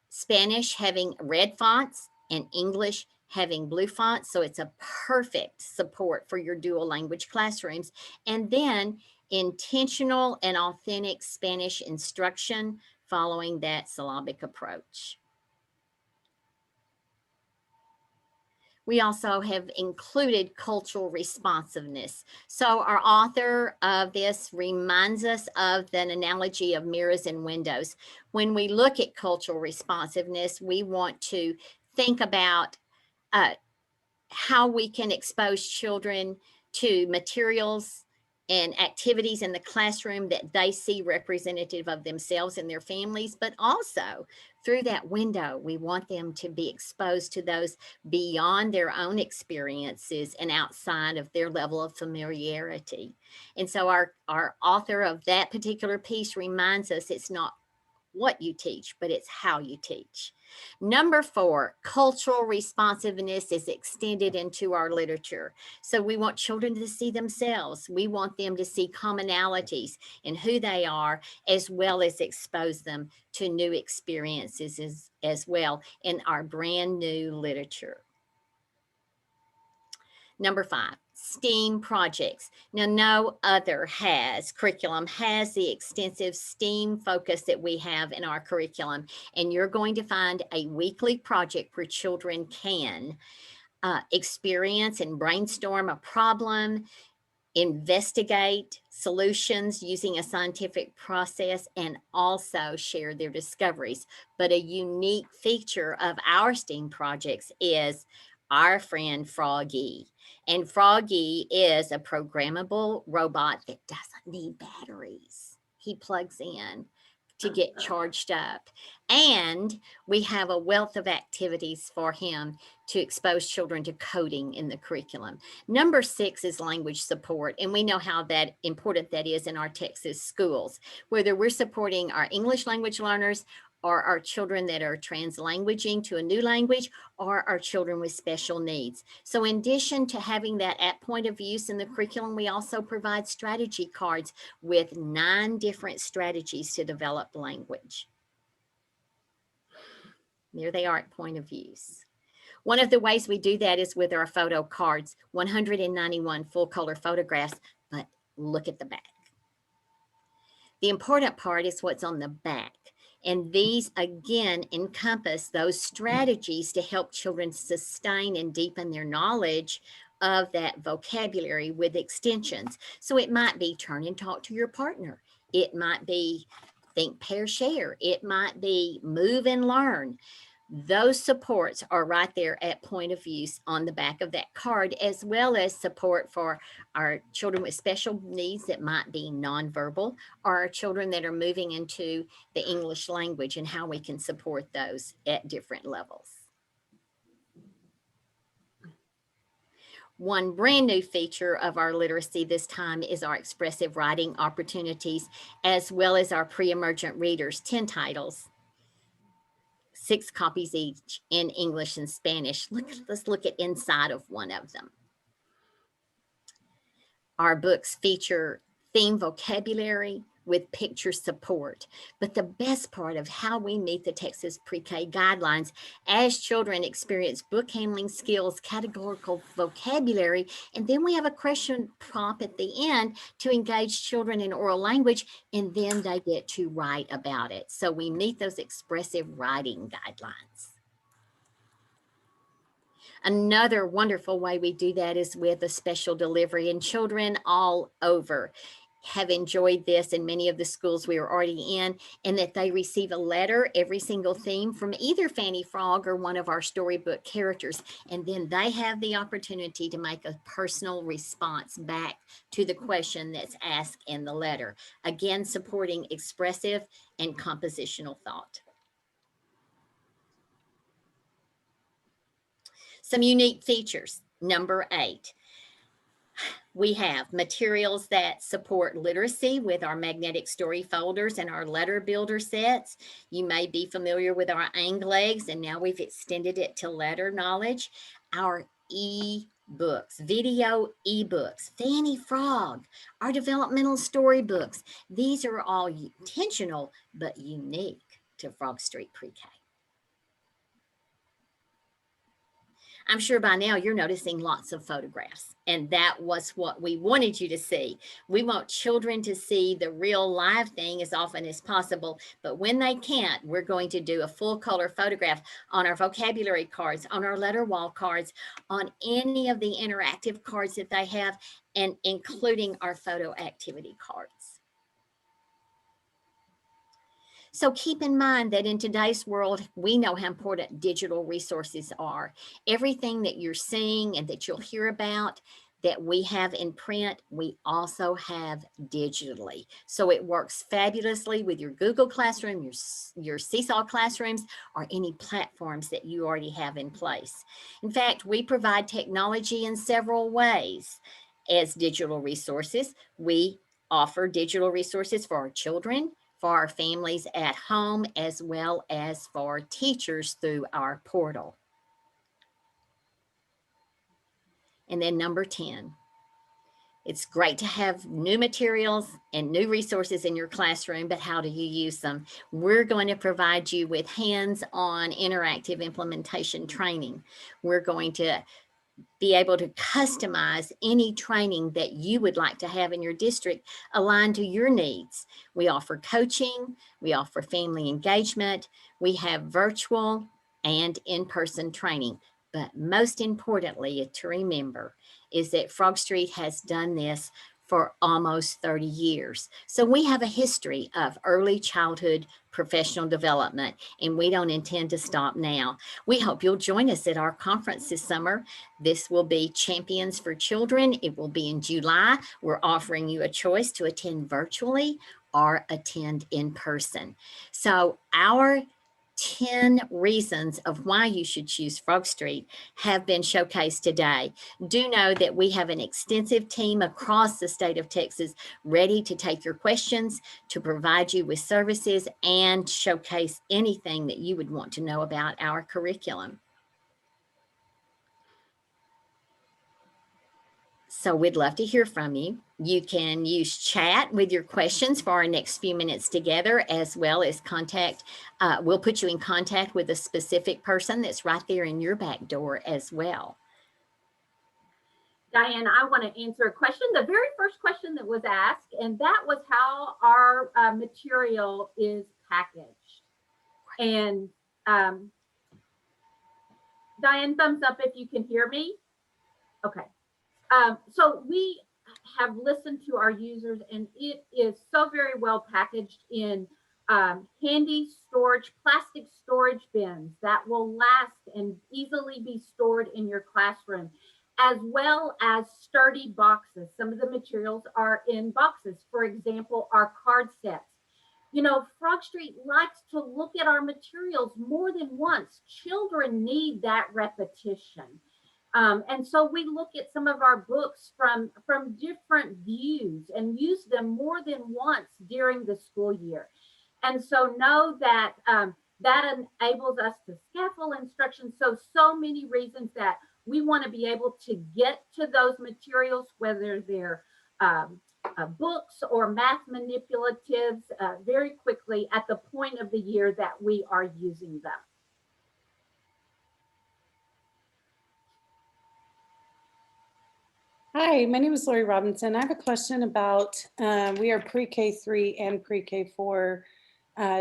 Spanish having red fonts and English having blue fonts. So it's a perfect support for your dual language classrooms. And then intentional and authentic Spanish instruction following that syllabic approach. We also have included cultural responsiveness. So our author of this reminds us of an analogy of mirrors and windows. When we look at cultural responsiveness, we want to think about how we can expose children to materials and activities in the classroom that they see representative of themselves and their families, but also through that window, we want them to be exposed to those beyond their own experiences and outside of their level of familiarity. And so our author of that particular piece reminds us it's not what you teach, but it's how you teach. Number 4, cultural responsiveness is extended into our literature. So we want children to see themselves. We want them to see commonalities in who they are, as well as expose them to new experiences as well in our brand new literature. Number 5, STEAM projects. Now, no other curriculum has the extensive STEAM focus that we have in our curriculum. And you're going to find a weekly project where children can experience and brainstorm a problem, investigate solutions using a scientific process, and also share their discoveries. But a unique feature of our STEAM projects is our friend Froggy. And Froggy is a programmable robot that doesn't need batteries. He plugs in to get charged up. And we have a wealth of activities for him to expose children to coding in the curriculum. Number 6 is language support. And we know how important that is in our Texas schools, whether we're supporting our English language learners or our children that are translanguaging to a new language, or our children with special needs. So in addition to having that at point of use in the curriculum, we also provide strategy cards with 9 different strategies to develop language. There they are at point of use. One of the ways we do that is with our photo cards, 191 full color photographs, but look at the back. The important part is what's on the back. And these, again, encompass those strategies to help children sustain and deepen their knowledge of that vocabulary with extensions. So it might be turn and talk to your partner. It might be think, pair, share. It might be move and learn. Those supports are right there at point of use on the back of that card, as well as support for our children with special needs that might be nonverbal, or our children that are moving into the English language and how we can support those at different levels. One brand new feature of our literacy this time is our expressive writing opportunities, as well as our pre-emergent readers, 10 titles, 6 copies each in English and Spanish. Let's look at inside of one of them. Our books feature theme vocabulary with picture support. But the best part of how we meet the Texas Pre-K guidelines, as children experience book handling skills, categorical vocabulary, and then we have a question prompt at the end to engage children in oral language, and then they get to write about it. So we meet those expressive writing guidelines. Another wonderful way we do that is with a special delivery, and children all over have enjoyed this in many of the schools we are already in, and that they receive a letter every single theme from either Fanny Frog or one of our storybook characters, and then they have the opportunity to make a personal response back to the question that's asked in the letter. Again, supporting expressive and compositional thought. Some unique features. Number 8, we have materials that support literacy with our magnetic story folders and our letter builder sets. You may be familiar with our Anglegs, and now we've extended it to letter knowledge. Our e-books, video e-books, Fanny Frog, our developmental storybooks. These are all intentional but unique to Frogstreet Pre-K. I'm sure by now you're noticing lots of photographs, and that was what we wanted you to see. We want children to see the real live thing as often as possible, but when they can't, we're going to do a full color photograph on our vocabulary cards, on our letter wall cards, on any of the interactive cards that they have, and including our photo activity cards. So keep in mind that in today's world, we know how important digital resources are. Everything that you're seeing and that you'll hear about that we have in print, we also have digitally. So it works fabulously with your Google Classroom, your Seesaw classrooms, or any platforms that you already have in place. In fact, we provide technology in several ways as digital resources. We offer digital resources for our children, for our families at home, as well as for teachers through our portal. And then number 10, it's great to have new materials and new resources in your classroom, but how do you use them? We're going to provide you with hands-on interactive implementation training. We're going to be able to customize any training that you would like to have in your district aligned to your needs. We offer coaching, we offer family engagement, we have virtual and in-person training. But most importantly to remember is that Frogstreet has done this for almost 30 years. So we have a history of early childhood professional development, and we don't intend to stop now. We hope you'll join us at our conference this summer. This will be Champions for Children. It will be in July. We're offering you a choice to attend virtually or attend in person. So our 10 reasons of why you should choose Frogstreet have been showcased today. Do know that we have an extensive team across the state of Texas ready to take your questions, to provide you with services, and showcase anything that you would want to know about our curriculum. So we'd love to hear from you. You can use chat with your questions for our next few minutes together, as well as contact. We'll put you in contact with a specific person that's right there in your back door as well. Diane, I want to answer a question, the very first question that was asked, and that was how our material is packaged. And Diane, thumbs up if you can hear me. Okay. So we have listened to our users, and it is so very well packaged in handy storage, plastic storage bins that will last and easily be stored in your classroom, as well as sturdy boxes. Some of the materials are in boxes. For example, our card sets. You know, Frogstreet likes to look at our materials more than once. Children need that repetition. And so we look at some of our books from different views and use them more than once during the school year. And so know that that enables us to scaffold instruction. So many reasons that we want to be able to get to those materials, whether they're books or math manipulatives, very quickly at the point of the year that we are using them. Hi, my name is Lori Robinson. I have a question about, we are pre-K3 and pre-K4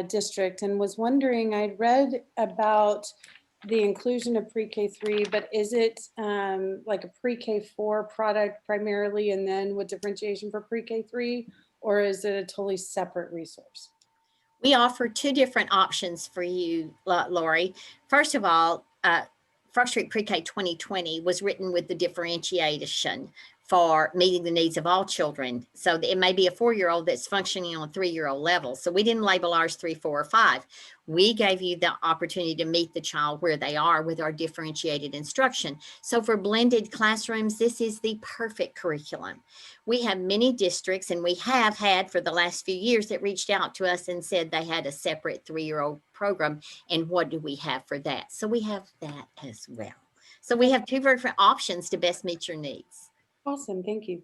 district, and was wondering, I'd read about the inclusion of pre-K3, but is it like a pre-K4 product primarily and then with differentiation for pre-K3, or is it a totally separate resource? We offer two different options for you, Lori. First of all, Frogstreet Pre-K 2020 was written with the differentiation for meeting the needs of all children. So it may be a 4-year-old that's functioning on a 3-year-old level. So we didn't label ours 3, 4, or 5. We gave you the opportunity to meet the child where they are with our differentiated instruction. So for blended classrooms, this is the perfect curriculum. We have many districts, and we have had for the last few years, that reached out to us and said they had a separate 3-year-old program, and what do we have for that? So we have that as well. So we have two different options to best meet your needs. Awesome, thank you.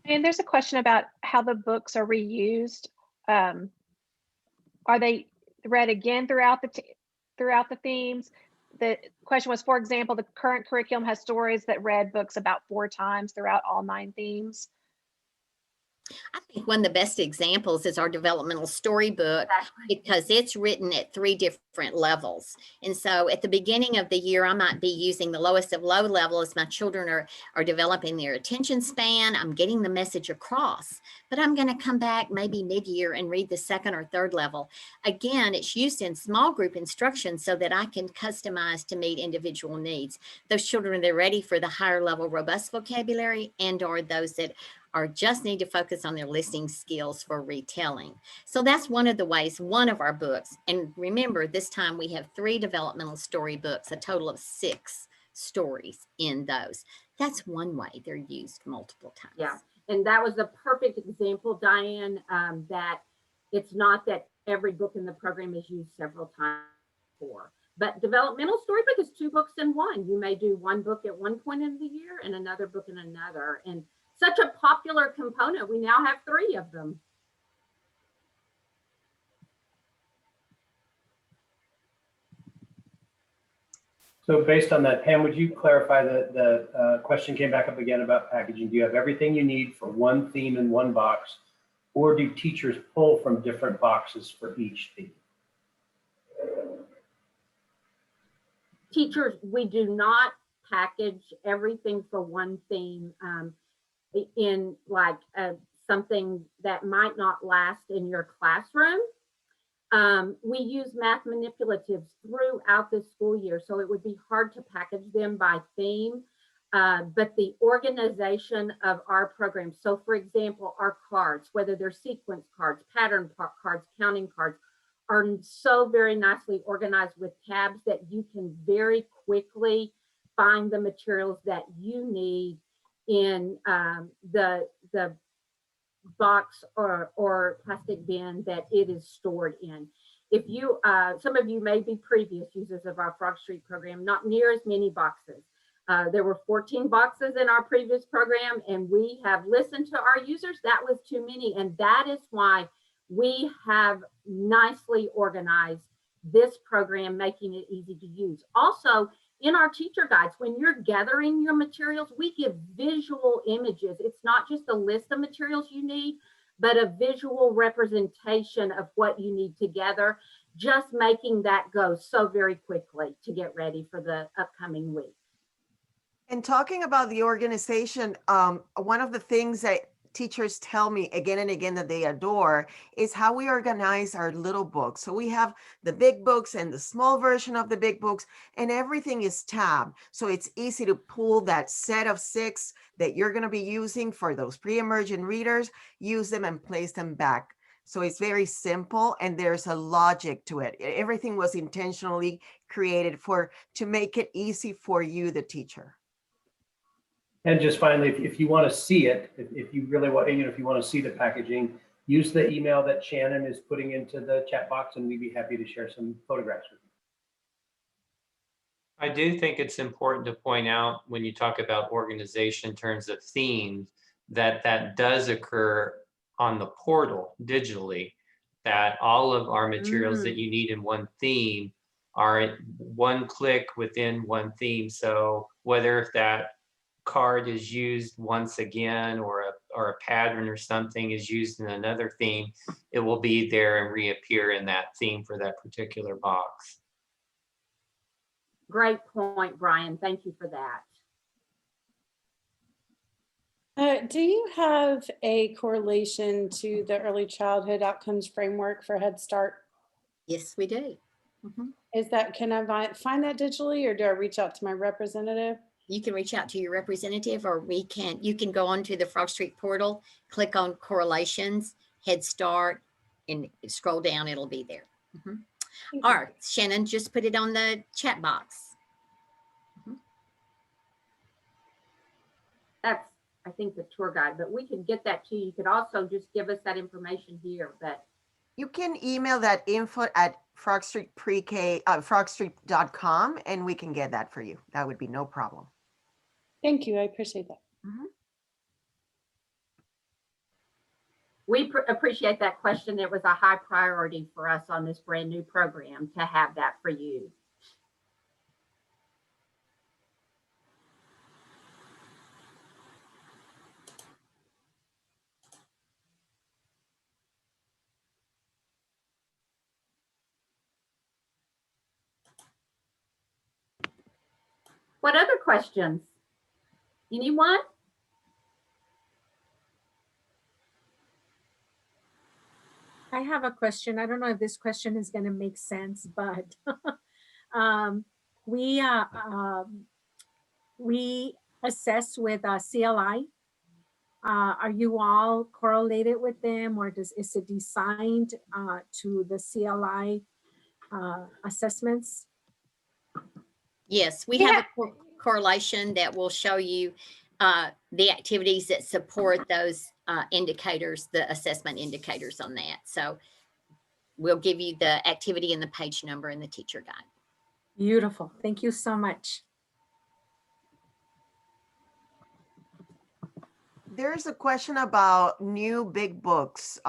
And there's a question about how the books are reused. Are they read again throughout the themes? The question was, for example, the current curriculum has stories that read books about 4 times throughout all 9 themes. I think one of the best examples is our developmental storybook, because it's written at 3 different levels. And so at the beginning of the year, I might be using the lowest of low level as my children are developing their attention span. I'm getting the message across, but I'm going to come back maybe mid-year and read the 2nd or 3rd level. Again, it's used in small group instruction so that I can customize to meet individual needs. Those children, they're ready for the higher level robust vocabulary, and or those that or just need to focus on their listening skills for retelling. So that's one of the ways, one of our books. And remember, this time we have 3 developmental story books, a total of 6 stories in those. That's one way they're used multiple times. Yeah, and that was a perfect example, Diane, that it's not that every book in the program is used several times before. But developmental storybook is 2 books in one. You may do 1 book at one point in the year and another book in another. And such a popular component, we now have 3 of them. So based on that, Pam, would you clarify that the question came back up again about packaging? Do you have everything you need for one theme in one box, or do teachers pull from different boxes for each theme? Teachers, we do not package everything for one theme in like something that might not last in your classroom. We use math manipulatives throughout the school year, so it would be hard to package them by theme, but the organization of our program, so for example, our cards, whether they're sequence cards, pattern cards, counting cards, are so very nicely organized with tabs that you can very quickly find the materials that you need in the box or plastic bin that it is stored in. If you, some of you may be previous users of our Frogstreet program, not near as many boxes. There were 14 boxes in our previous program, and we have listened to our users. That was too many, and that is why we have nicely organized this program, making it easy to use. Also, in our teacher guides, when you're gathering your materials, we give visual images. It's not just a list of materials you need, but a visual representation of what you need to gather. just making that go so very quickly to get ready for the upcoming week. And talking about the organization, one of the things that teachers tell me again and again that they adore is how we organize our little books. So we have the big books and the small version of the big books, and everything is tabbed. So it's easy to pull that set of 6 that you're going to be using for those pre-emergent readers, use them and place them back. So it's very simple and there's a logic to it. Everything was intentionally created to make it easy for you, the teacher. And just finally, if you want to see it, if you really want, if you want to see the packaging, use the email that Shannon is putting into the chat box, and we'd be happy to share some photographs with you. I do think it's important to point out when you talk about organization in terms of themes, that does occur on the portal digitally, that all of our materials that you need in one theme are one click within one theme. So whether if that card is used once again or a pattern or something is used in another theme, it will be there and reappear in that theme for that particular box. Great point, Brian. Thank you for that. Do you have a correlation to the early childhood outcomes framework for Head Start? Yes, we do. Mhm. Can I find that digitally, or do I reach out to my representative? You can reach out to your representative, or you can go onto the Frogstreet portal, click on correlations, Head Start, and scroll down, it'll be there. Mhm. All right, Shannon, just put it on the chat box. That's, I think, the tour guide, but we can get that to you. You could also just give us that information here, but you can email that info@frogstreet.com and we can get that for you. That would be no problem. Thank you. I appreciate that. we appreciate that question. It was a high priority for us on this brand new program to have that for you. What other questions? Anyone? I have a question. I don't know if this question is going to make sense, but we assess with CLI. Are you all correlated with them, or is it designed to the CLI assessments? Yes, we have a correlation that will show you the activities that support those indicators, the assessment indicators on that. So we'll give you the activity and the page number in the teacher guide. Beautiful. Thank you so much. There's a question about new big books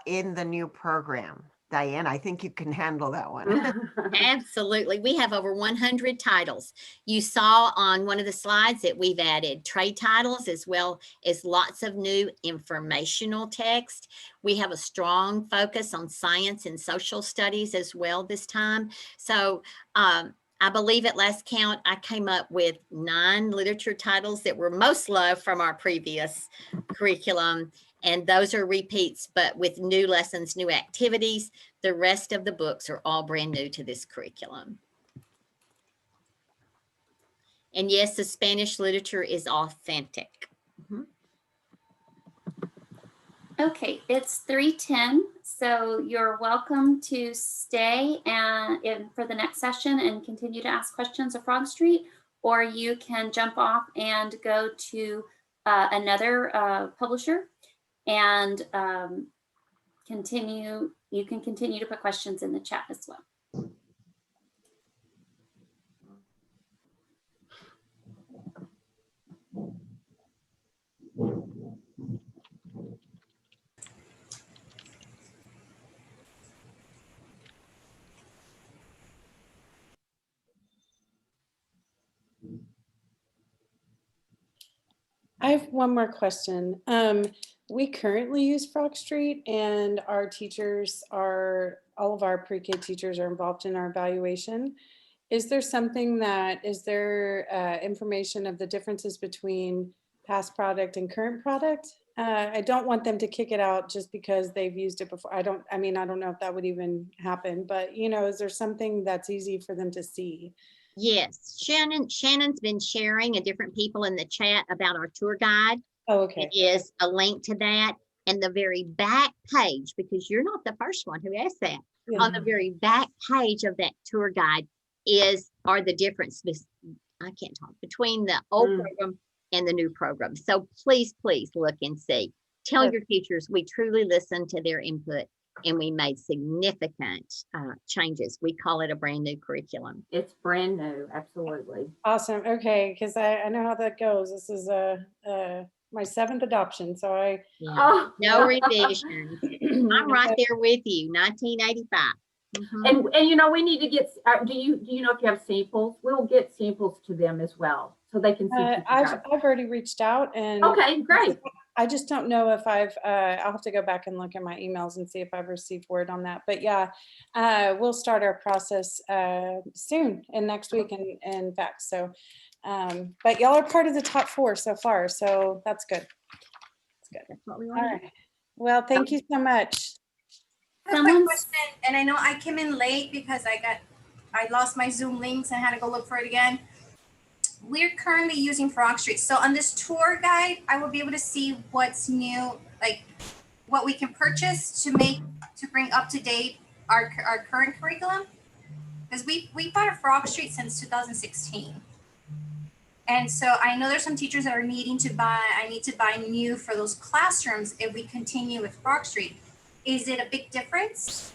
in the new program. Diane, I think you can handle that one. Absolutely. We have over 100 titles. You saw on one of the slides that we've added trade titles as well as lots of new informational text. We have a strong focus on science and social studies as well this time. So I believe at last count, I came up with 9 literature titles that were most loved from our previous curriculum. And those are repeats, but with new lessons, new activities. The rest of the books are all brand new to this curriculum. And yes, the Spanish literature is authentic. Okay, it's 3:10, so you're welcome to stay for the next session and continue to ask questions of Frogstreet, or you can jump off and go to another publisher and you can continue to put questions in the chat as well. I have one more question. We currently use Frogstreet, and our teachers are, all of our pre-K teachers are involved in our evaluation. Is there something that, is there information of the differences between past product and current product? I don't want them to kick it out just because they've used it before. I don't know if that would even happen, but is there something that's easy for them to see? Yes, Shannon's been sharing, and different people in the chat, about our tour guide. Oh, okay. It is a link to that, and the very back page, because you're not the first one who asked that. Yeah. On the very back page of that tour guide are the differences, I can't talk, between the old program and the new program. So please look and see. Tell your teachers we truly listened to their input, and we made significant changes. We call it a brand new curriculum. It's brand new, absolutely. Awesome. Okay, because I know how that goes. This is my 7th adoption, so No revisions. I'm right there with you. 1985. And we need to get. Do you know if you have samples? We'll get samples to them as well, so they can see. I've already reached out, and okay, great. I just don't know if I'll have to go back and look at my emails and see if I've received word on that. But yeah, we'll start our process soon and next week, in fact. So, but y'all are part of the top 4 so far, so that's good. That's good. That's what we All want. right. Well, thank you so much. I have a quick question, and I know I came in late because I lost my Zoom links and had to go look for it again. We're currently using Frogstreet. So on this tour guide, I will be able to see what's new, like what we can purchase to bring up to date our current curriculum. Because we bought a Frogstreet since 2016. And so I know there's some teachers that are needing to buy, I need to buy new for those classrooms if we continue with Frogstreet. Is it a big difference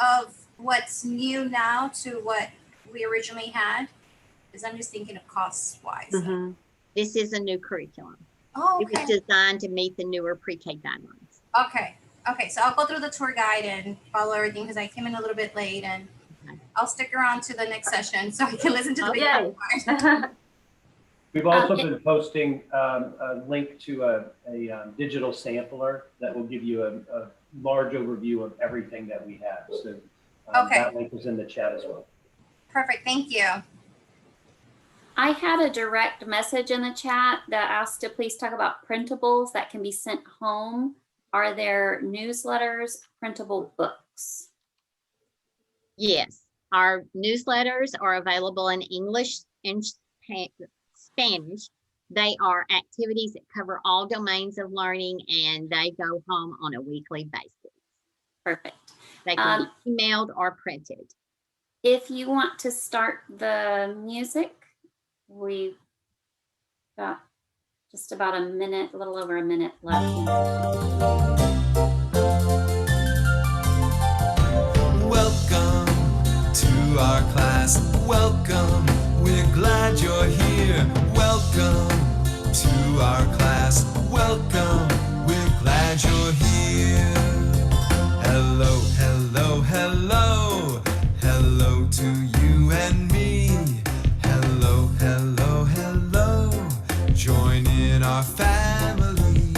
of what's new now to what we originally had? Because I'm just thinking of costs wise. This is a new curriculum. Oh, okay. It was designed to meet the newer pre-K guidelines. Okay, so I'll go through the tour guide and follow everything because I came in a little bit late, and I'll stick around to the next session so I can listen to the big We've also been posting a link to a digital sampler that will give you a large overview of everything that we have. So that link is in the chat as well. Perfect, thank you. I had a direct message in the chat that asked to please talk about printables that can be sent home. Are there newsletters, printable books? Yes, our newsletters are available in English and Spanish. They are activities that cover all domains of learning, and they go home on a weekly basis. Perfect. They can be emailed or printed. If you want to start the music, we've got just about a minute, a little over a minute left. Welcome to our class. Welcome. We're glad you're here. Welcome to our class. Welcome. We're glad you're here. Hello, hello, hello. Hello to you and me. Hello, hello, hello. Join in our family.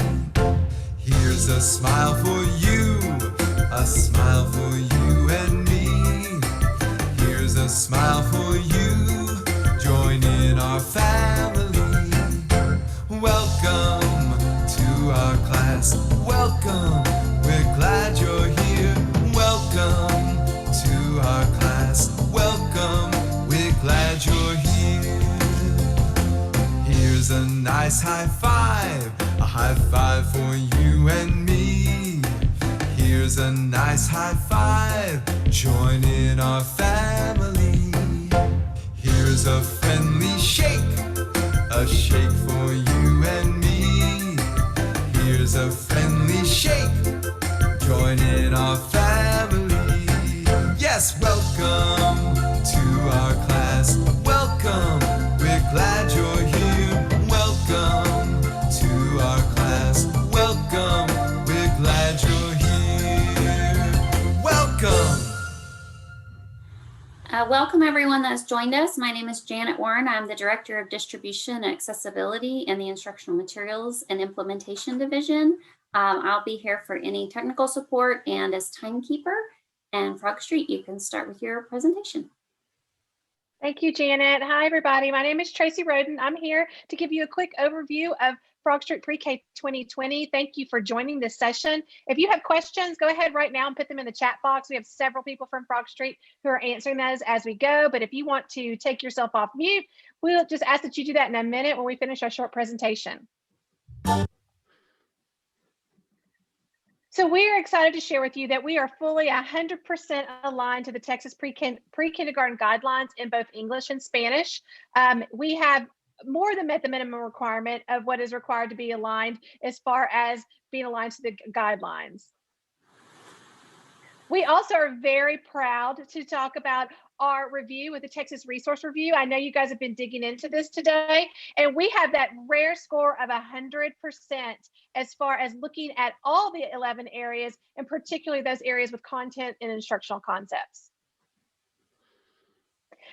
Here's a smile for you. A smile for you and me. Here's a smile for you. Join in our family. Welcome to our class. Welcome. We're glad you're here. Welcome to our class. Welcome. We're glad you're here. Here's a nice high five. A high five for you and me. Here's a nice high five. Join in our family. Here's a friendly shake. A shake for you and me. Here's a friendly shake. Join in our family. Yes, welcome to our class. Welcome. We're glad you're here. Welcome to our class. Welcome. We're glad you're here. Welcome. Welcome everyone that's joined us. My name is Janet Warren. I'm the Director of Distribution and Accessibility in the Instructional Materials and Implementation Division. I'll be here for any technical support and as timekeeper. And Frogstreet, you can start with your presentation. Thank you, Janet. Hi, everybody. My name is Tracy Roden. I'm here to give you a quick overview of Frogstreet Pre-K 2020. Thank you for joining this session. If you have questions, go ahead right now and put them in the chat box. We have several people from Frogstreet who are answering those as we go. But if you want to take yourself off mute, we'll just ask that you do that in a minute when we finish our short presentation. So we are excited to share with you that we are fully 100% aligned to the Texas pre-kindergarten guidelines in both English and Spanish. We have more than met the minimum requirement of what is required to be aligned as far as being aligned to the guidelines. We also are very proud to talk about our review with the Texas Resource Review. I know you guys have been digging into this today, and we have that rare score of 100% as far as looking at all the 11 areas, and particularly those areas with content and instructional concepts.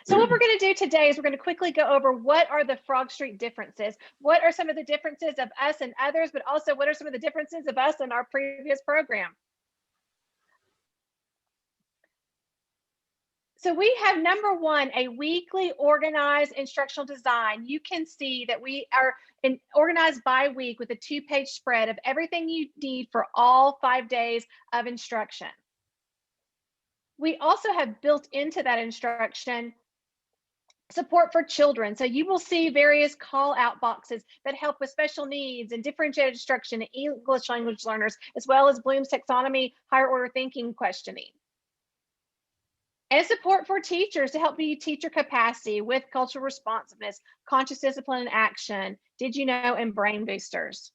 So what we're going to do today is we're going to quickly go over what are the Frogstreet differences. What are some of the differences of us and others, but also what are some of the differences of us and our previous program. So we have number one, a weekly organized instructional design. You can see that we are organized by week with a 2-page spread of everything you need for all 5 days of instruction. We also have built into that instruction support for children. So you will see various call out boxes that help with special needs and differentiated instruction and English language learners, as well as Bloom's taxonomy, higher order thinking questioning. And support for teachers to help build teacher capacity with cultural responsiveness, conscious discipline and action, did you know, and brain boosters.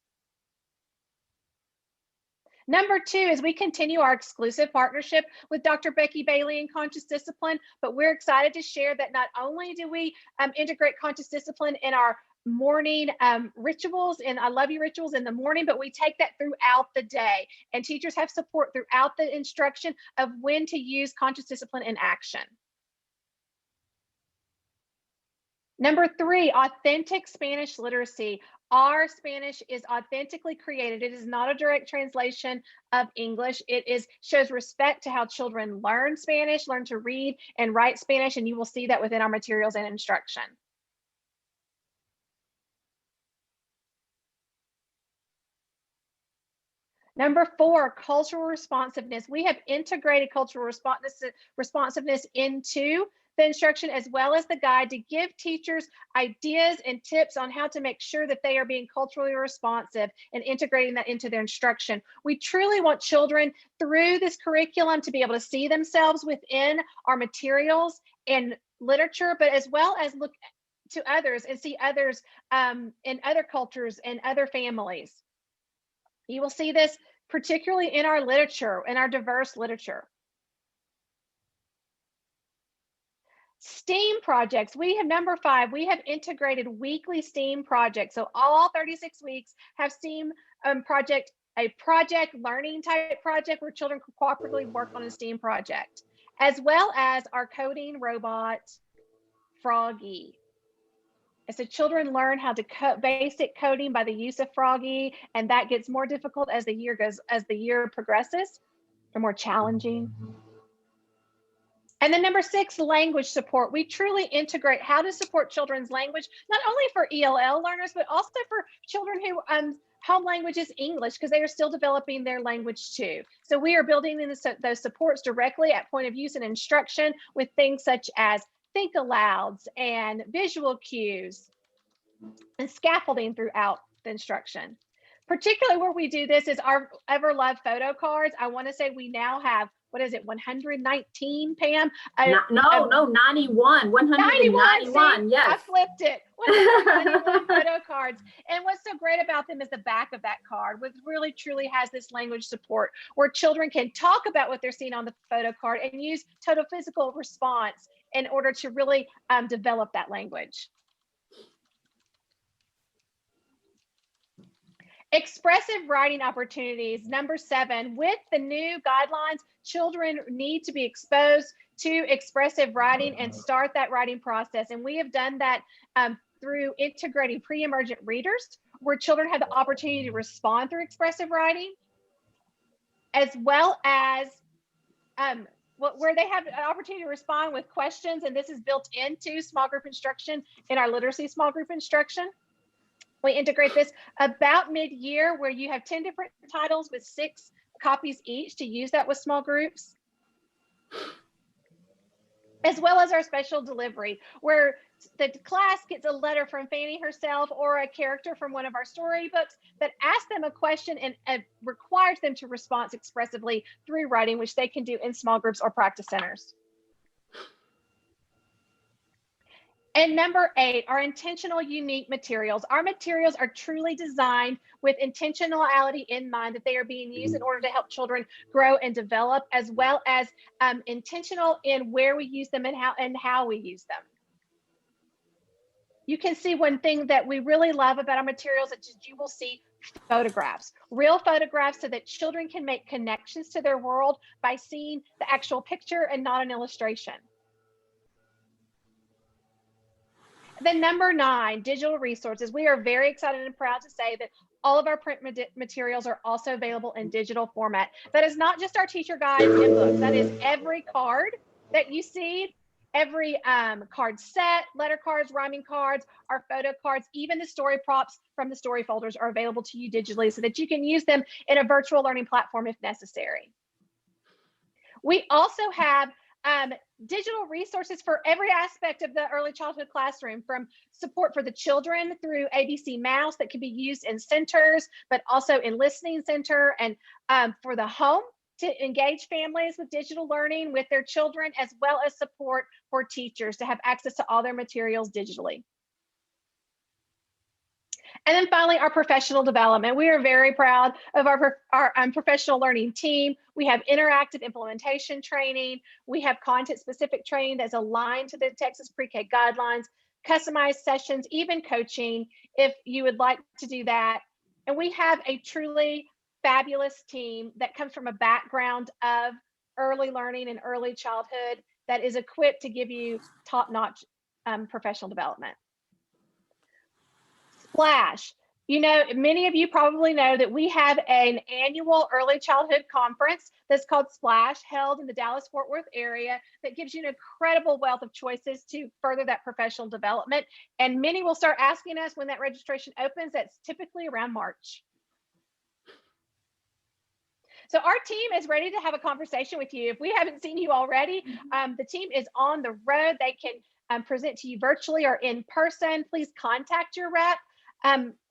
Number two is we continue our exclusive partnership with Dr. Becky Bailey in Conscious Discipline, but we're excited to share that not only do we integrate conscious discipline in our morning rituals and I love you rituals in the morning, but we take that throughout the day, and teachers have support throughout the instruction of when to use conscious discipline in action. Number three, authentic Spanish literacy. Our Spanish is authentically created. It is not a direct translation of English. It shows respect to how children learn Spanish, learn to read and write Spanish, and you will see that within our materials and instruction. Number four, cultural responsiveness. We have integrated cultural responsiveness into the instruction as well as the guide to give teachers ideas and tips on how to make sure that they are being culturally responsive and integrating that into their instruction. We truly want children through this curriculum to be able to see themselves within our materials and literature, but as well as look to others and see others in other cultures and other families. You will see this particularly in our literature, in our diverse literature. STEAM projects, we have number five, we have integrated weekly STEAM projects. So all 36 weeks have STEAM project, a project learning type project where children can cooperatively work on a STEAM project, as well as our coding robot, Froggy. So children learn how to basic coding by the use of Froggy, and that gets more difficult as the year progresses, or more challenging. And then number six, language support. We truly integrate how to support children's language, not only for ELL learners, but also for children who home language is English, because they are still developing their language too. So we are building in those supports directly at point of use and instruction with things such as think alouds and visual cues and scaffolding throughout the instruction. Particularly where we do this is our ever loved photo cards. I want to say we now have, what is it, 119, Pam? No, 91, 191, yes. I flipped it. 191 photo cards. And what's so great about them is the back of that card, which really truly has this language support where children can talk about what they're seeing on the photo card and use total physical response in order to really develop that language. Expressive writing opportunities, number seven. With the new guidelines, children need to be exposed to expressive writing and start that writing process. And we have done that through integrating pre-emergent readers, where children have the opportunity to respond through expressive writing, as well as where they have an opportunity to respond with questions. And this is built into small group instruction in our literacy small group instruction. We integrate this about mid-year, where you have 10 different titles with 6 copies each to use that with small groups, as well as our special delivery, where the class gets a letter from Fanny herself or a character from one of our storybooks that asks them a question and requires them to respond expressively through writing, which they can do in small groups or practice centers. And number 8, our intentional unique materials. Our materials are truly designed with intentionality in mind, that they are being used in order to help children grow and develop, as well as intentional in where we use them and how we use them. You can see one thing that we really love about our materials is you will see photographs, real photographs, so that children can make connections to their world by seeing the actual picture and not an illustration. Then number 9, digital resources. We are very excited and proud to say that all of our print materials are also available in digital format. That is not just our teacher guides and books. That is every card that you see, every card set, letter cards, rhyming cards, our photo cards, even the story props from the story folders are available to you digitally, so that you can use them in a virtual learning platform if necessary. We also have digital resources for every aspect of the early childhood classroom, from support for the children through ABC Mouse that can be used in centers, but also in listening center, and for the home to engage families with digital learning with their children, as well as support for teachers to have access to all their materials digitally. And then finally, our professional development. We are very proud of our professional learning team. We have interactive implementation training. We have content-specific training that's aligned to the Texas Pre-K guidelines, customized sessions, even coaching if you would like to do that. And we have a truly fabulous team that comes from a background of early learning and early childhood that is equipped to give you top-notch professional development. Splash. You know, many of you probably know that we have an annual early childhood conference that's called Splash, held in the Dallas-Fort Worth area, that gives you an incredible wealth of choices to further that professional development. And many will start asking us when that registration opens. That's typically around March. So our team is ready to have a conversation with you. If we haven't seen you already, the team is on the road. They can present to you virtually or in person. Please contact your rep.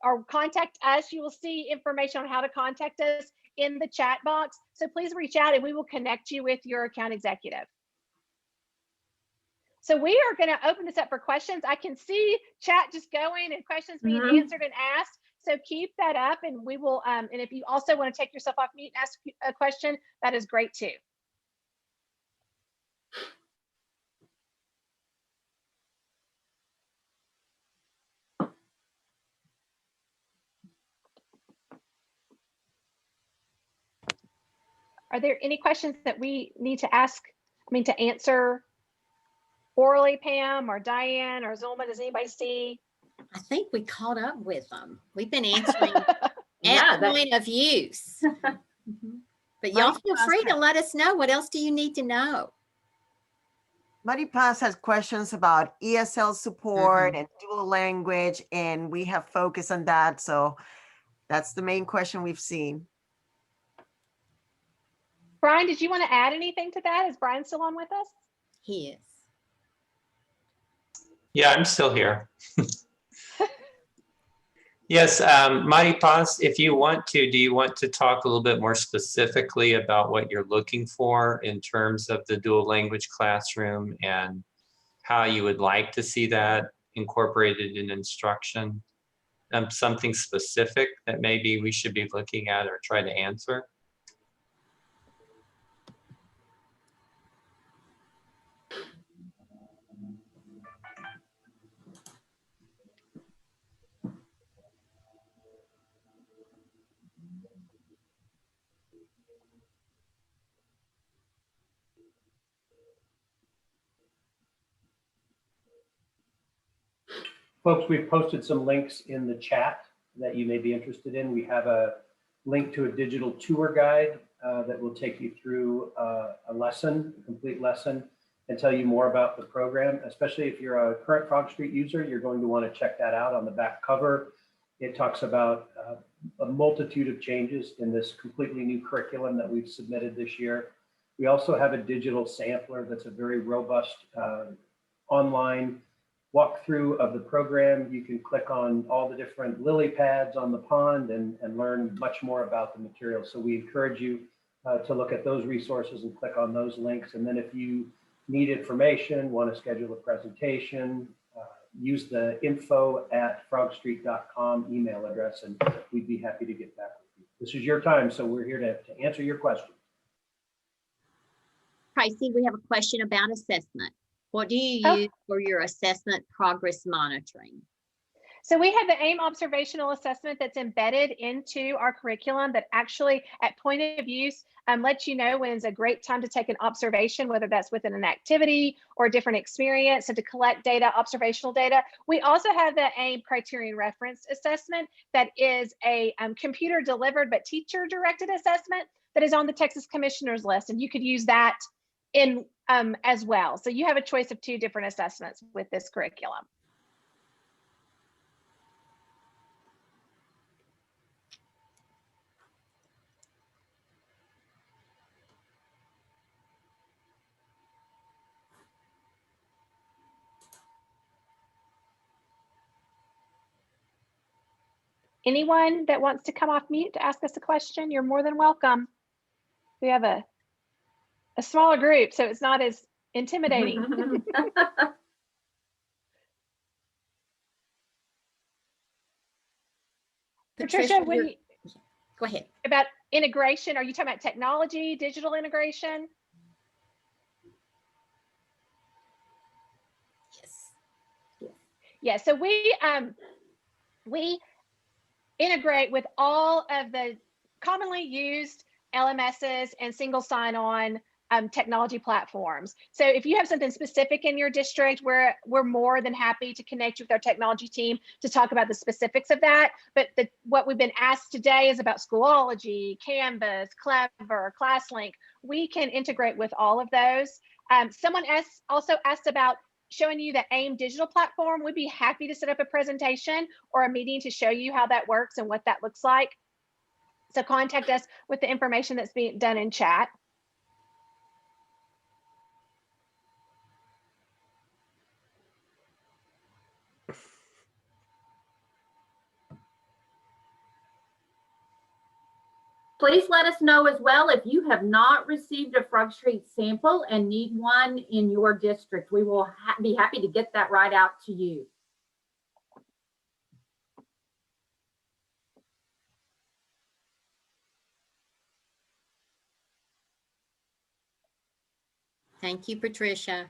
Or contact us. You will see information on how to contact us in the chat box. So please reach out and we will connect you with your account executive. So we are going to open this up for questions. I can see chat just going and questions being answered and asked. So keep that up, and we will, and if you also want to take yourself off mute and ask a question, that is great too. Are there any questions that we need to ask, to answer orally, Pam or Diane or Zulma? Does anybody see? I think we caught up with them. We've been answering at point of use. But y'all feel free to let us know. What else do you need to know? Maripaz has questions about ESL support and dual language, and we have focused on that. So that's the main question we've seen. Brian, did you want to add anything to that? Is Brian still on with us? He is. Yeah, I'm still here. Yes, Maripaz, if you want to, do you want to talk a little bit more specifically about what you're looking for in terms of the dual language classroom and how you would like to see that incorporated in instruction? Something specific that maybe we should be looking at or try to answer? Folks, we've posted some links in the chat that you may be interested in. We have a link to a digital tour guide that will take you through a lesson, a complete lesson, and tell you more about the program. Especially if you're a current Frogstreet user, you're going to want to check that out. On the back cover, it talks about a multitude of changes in this completely new curriculum that we've submitted this year. We also have a digital sampler that's a very robust online walkthrough of the program. You can click on all the different lily pads on the pond and learn much more about the material. So we encourage you to look at those resources and click on those links. And then if you need information, want to schedule a presentation, use the info@frogstreet.com email address, and we'd be happy to get back with you. This is your time, so we're here to answer your questions. Tracy, we have a question about assessment. What do you use for your assessment progress monitoring? So we have the AIM observational assessment that's embedded into our curriculum that actually at point of use lets you know when is a great time to take an observation, whether that's within an activity or a different experience, and to collect data, observational data. We also have the AIM criterion reference assessment that is a computer delivered but teacher directed assessment that is on the Texas Commissioners list, and you could use that in as well. So you have a choice of 2 different assessments with this curriculum. Anyone that wants to come off mute to ask us a question, you're more than welcome. We have a smaller group, so it's not as intimidating. Patricia, when go ahead. About integration, are you talking about technology, digital integration? Yes. Yeah, so we integrate with all of the commonly used LMSs and single sign-on technology platforms. So if you have something specific in your district, we're more than happy to connect you with our technology team to talk about the specifics of that. But what we've been asked today is about Schoology, Canvas, Clever, ClassLink. We can integrate with all of those. Someone also asked about showing you the AIM digital platform. We'd be happy to set up a presentation or a meeting to show you how that works and what that looks like. So contact us with the information that's being done in chat. Please let us know as well if you have not received a Frogstreet sample and need one in your district. We will be happy to get that right out to you. Thank you, Patricia.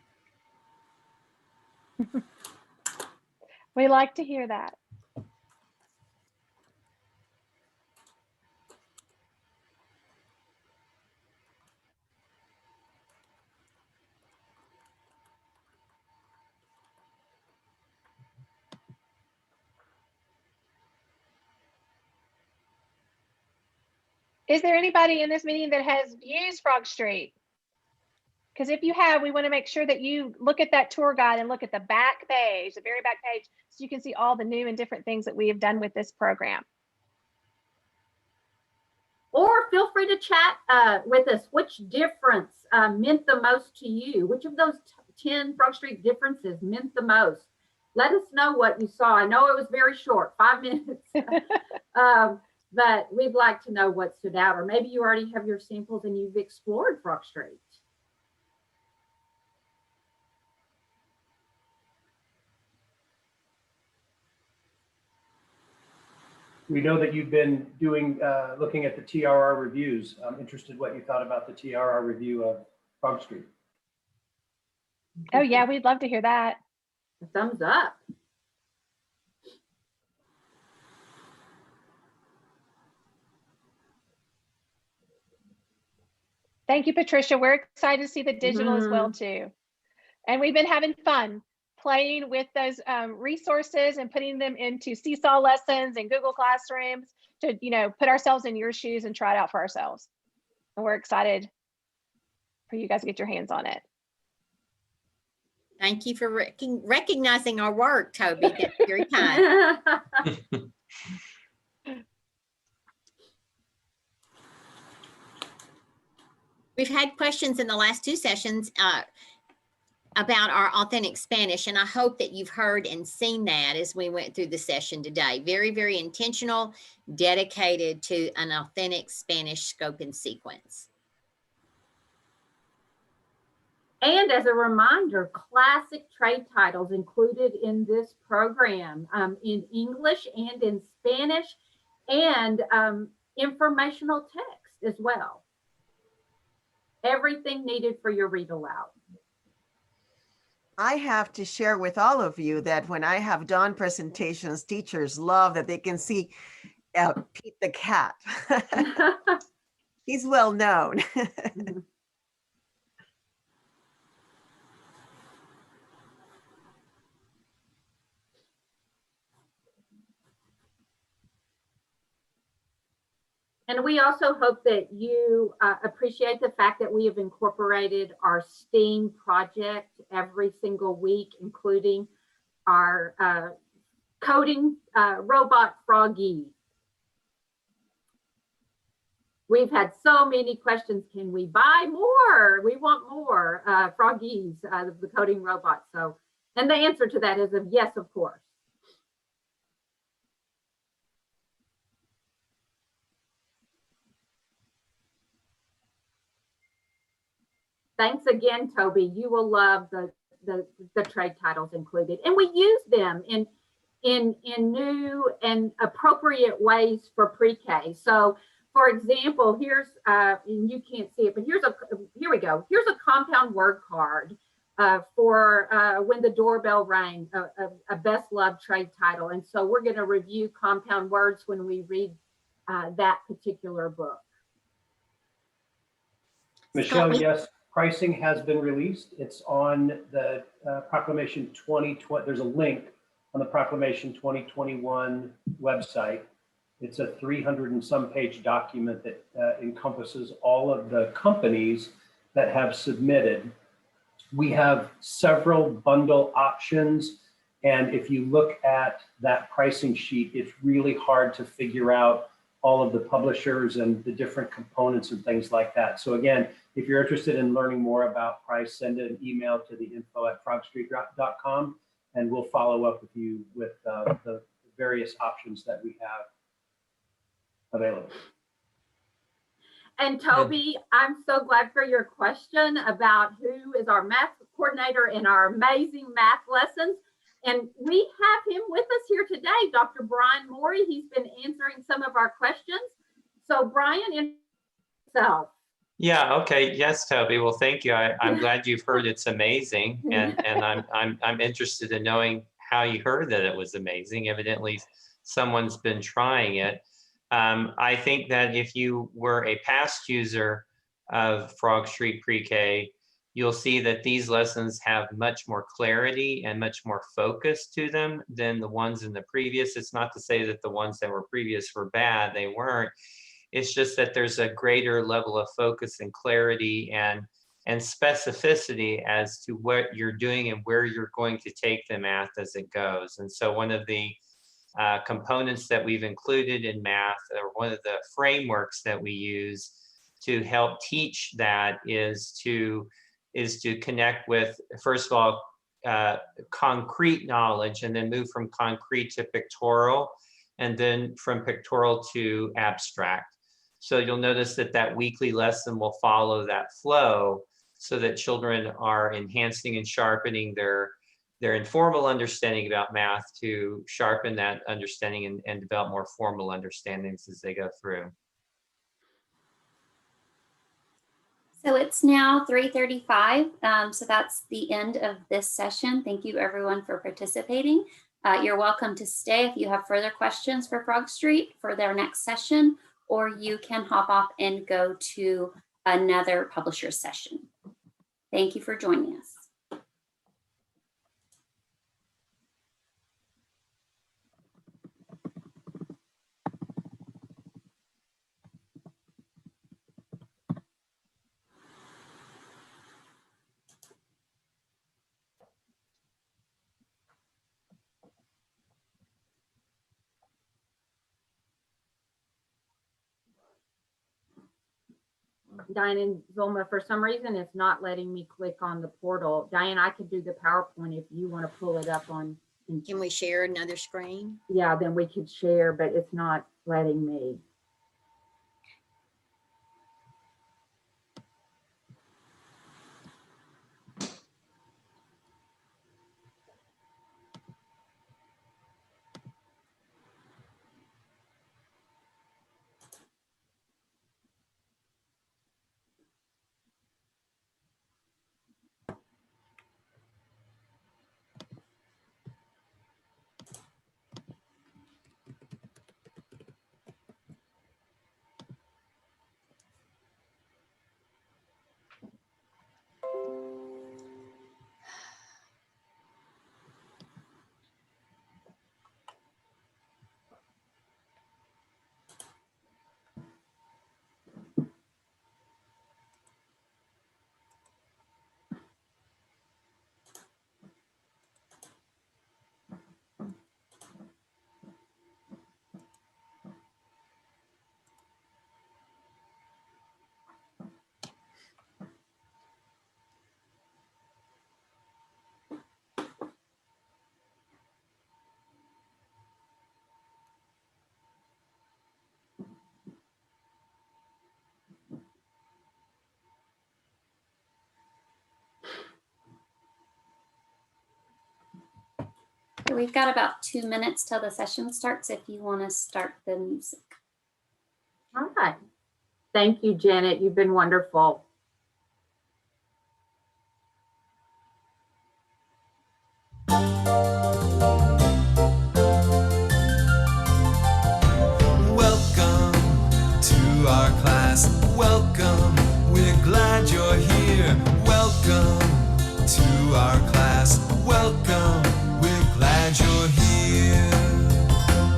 We like to hear that. Is there anybody in this meeting that has used Frogstreet? Because if you have, we want to make sure that you look at that tour guide and look at the back page, the very back page, so you can see all the new and different things that we have done with this program. Or feel free to chat with us. Which difference meant the most to you? Which of those 10 Frogstreet differences meant the most? Let us know what you saw. I know it was very short, 5 minutes. But we'd like to know what stood out, or maybe you already have your samples and you've explored Frogstreet. We know that you've been doing, looking at the TRR reviews. I'm interested what you thought about the TRR review of Frogstreet. Oh yeah, we'd love to hear that. A thumbs up. Thank you, Patricia. We're excited to see the digital as well too. And we've been having fun playing with those resources and putting them into seesaw lessons and Google Classrooms to, put ourselves in your shoes and try it out for ourselves. And we're excited for you guys to get your hands on it. Thank you for recognizing our work, Toby. That's very kind. We've had questions in the last two sessions about our authentic Spanish, and I hope that you've heard and seen that as we went through the session today. Very, very intentional, dedicated to an authentic Spanish scope and sequence. And as a reminder, classic trade titles included in this program in English and in Spanish, and informational text as well. Everything needed for your read aloud. I have to share with all of you that when I have done presentations, teachers love that they can see Pete the cat. He's well known. And we also hope that you appreciate the fact that we have incorporated our STEAM project every single week, including our coding robot Froggy. We've had so many questions. Can we buy more? We want more Froggies, the coding robot. So, and the answer to that is a yes, of course. Thanks again, Toby. You will love the trade titles included, and we use them in new and appropriate ways for pre-K. So, for example, here's and you can't see it, but here we go. Here's a compound word card for when the doorbell rang, a best loved trade title, and so we're going to review compound words when we read that particular book. Michelle, yes. Pricing has been released. It's on the Proclamation 2020. There's a link on the Proclamation 2021 website. It's a 300 and some page document that encompasses all of the companies that have submitted. We have several bundle options. And if you look at that pricing sheet, it's really hard to figure out all of the publishers and the different components and things like that. So again, if you're interested in learning more about price, send an email to the info@frogstreet.com and we'll follow up with you with the various options that we have available. And Toby, I'm so glad for your question about who is our math coordinator in our amazing math lessons. And we have him with us here today, Dr. Brian Morey. He's been answering some of our questions. So Brian, himself. Yeah, okay. Yes, Toby. Well, thank you. I'm glad you've heard it's amazing. And I'm interested in knowing how you heard that it was amazing. Evidently, someone's been trying it. I think that if you were a past user of Frogstreet Pre-K, you'll see that these lessons have much more clarity and much more focus to them than the ones in the previous. It's not to say that the ones that were previous were bad, they weren't. It's just that there's a greater level of focus and clarity and specificity as to what you're doing and where you're going to take the math as it goes. And so one of the components that we've included in math, or one of the frameworks that we use to help teach that is to connect with, first of all, concrete knowledge, and then move from concrete to pictorial, and then from pictorial to abstract. So you'll notice that that weekly lesson will follow that flow so that children are enhancing and sharpening their informal understanding about math to sharpen that understanding and develop more formal understandings as they go through. So it's now 3:35, so that's the end of this session. Thank you everyone for participating. You're welcome to stay if you have further questions for Frogstreet for their next session, or you can hop off and go to another publisher session. Thank you for joining us. Diane and Zulma, for some reason, it's not letting me click on the portal. Diane, I could do the PowerPoint if you want to pull it up on. Can we share another screen? Yeah, then we could share, but it's not letting me. We've got about 2 minutes till the session starts if you want to start the music. All right. Thank you, Janet. You've been wonderful. Welcome to our class. Welcome. We're glad you're here. Welcome to our class. Welcome. We're glad you're here.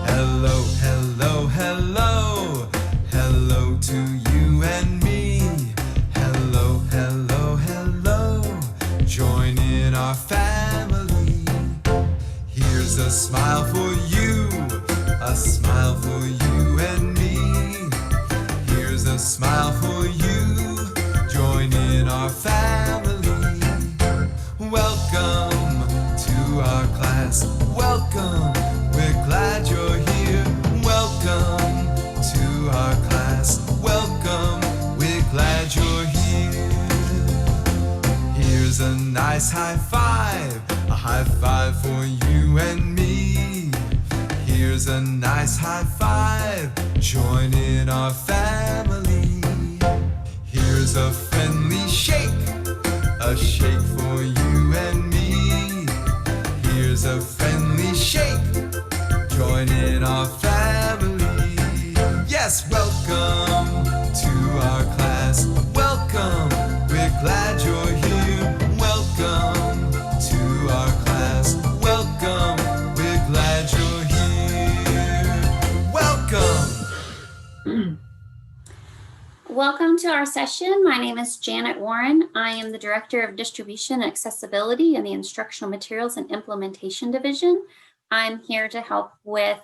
Hello, hello, hello. Hello to you and me. Hello, hello, hello. Join in our family. Here's a smile for you. A smile for you and me. Here's a smile for you. Join in our family. Welcome to our class. Welcome. We're glad you're here. Welcome to our class. Welcome. We're glad you're here. Here's a nice high five. A high five for you and me. Here's a nice high five. Join in our family. Here's a friendly shake. A shake for you and me. Here's a friendly shake. Join in our family. Yes, welcome to our class. Welcome. We're glad you're here. Welcome to our class. Welcome. We're glad you're here. Welcome. Welcome to our session. My name is Janet Warren. I am the Director of Distribution and Accessibility in the Instructional Materials and Implementation Division. I'm here to help with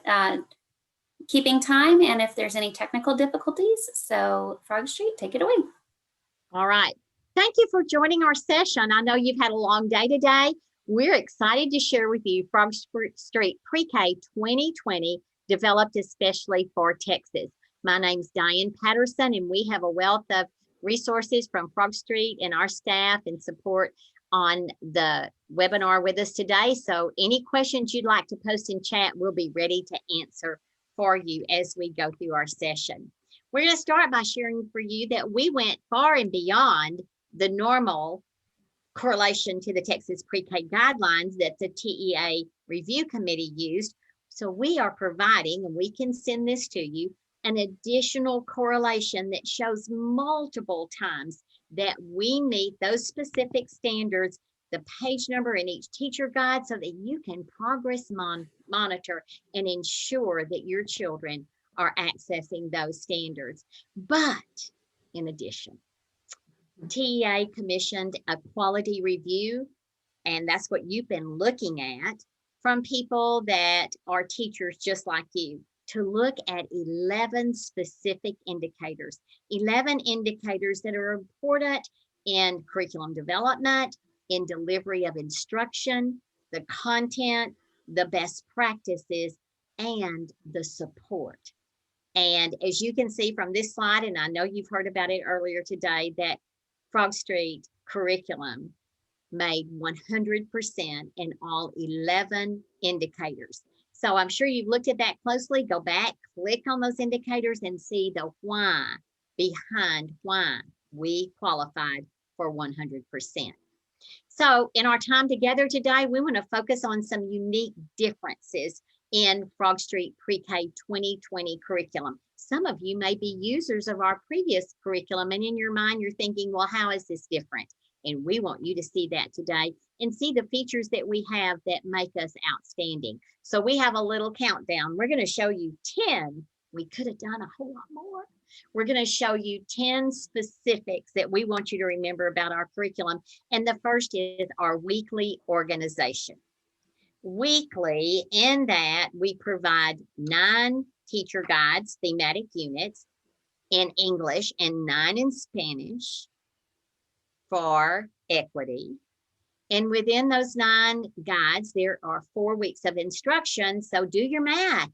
keeping time and if there's any technical difficulties. So Frogstreet, take it away. All right. Thank you for joining our session. I know you've had a long day today. We're excited to share with you Frogstreet Pre-K 2020, developed especially for Texas. My name's Diane Patterson, and we have a wealth of resources from Frogstreet and our staff and support on the webinar with us today. So any questions you'd like to post in chat, we'll be ready to answer for you as we go through our session. We're going to start by sharing for you that we went far and beyond the normal correlation to the Texas Pre-K guidelines that the TEA review committee used. So we are providing, and we can send this to you, an additional correlation that shows multiple times that we meet those specific standards, the page number in each teacher guide, so that you can progress monitor and ensure that your children are accessing those standards. But in addition, TEA commissioned a quality review, and that's what you've been looking at, from people that are teachers just like you. to look at 11 specific indicators, 11 indicators that are important in curriculum development, in delivery of instruction, the content, the best practices, and the support. And as you can see from this slide, and I know you've heard about it earlier today, that Frogstreet curriculum made 100% in all 11 indicators. So I'm sure you've looked at that closely. Go back, click on those indicators and see the why behind why we qualified for 100%. So in our time together today, we want to focus on some unique differences in Frogstreet Pre-K 2020 curriculum. Some of you may be users of our previous curriculum, and in your mind, you're thinking, well, how is this different? And we want you to see that today and see the features that we have that make us outstanding. So we have a little countdown. We're going to show you 10. We could have done a whole lot more. We're going to show you 10 specifics that we want you to remember about our curriculum. And the first is our weekly organization. Weekly, in that we provide 9 teacher guides, thematic units in English and 9 in Spanish for equity. And within those 9 guides, there are 4 weeks of instruction. So do your math.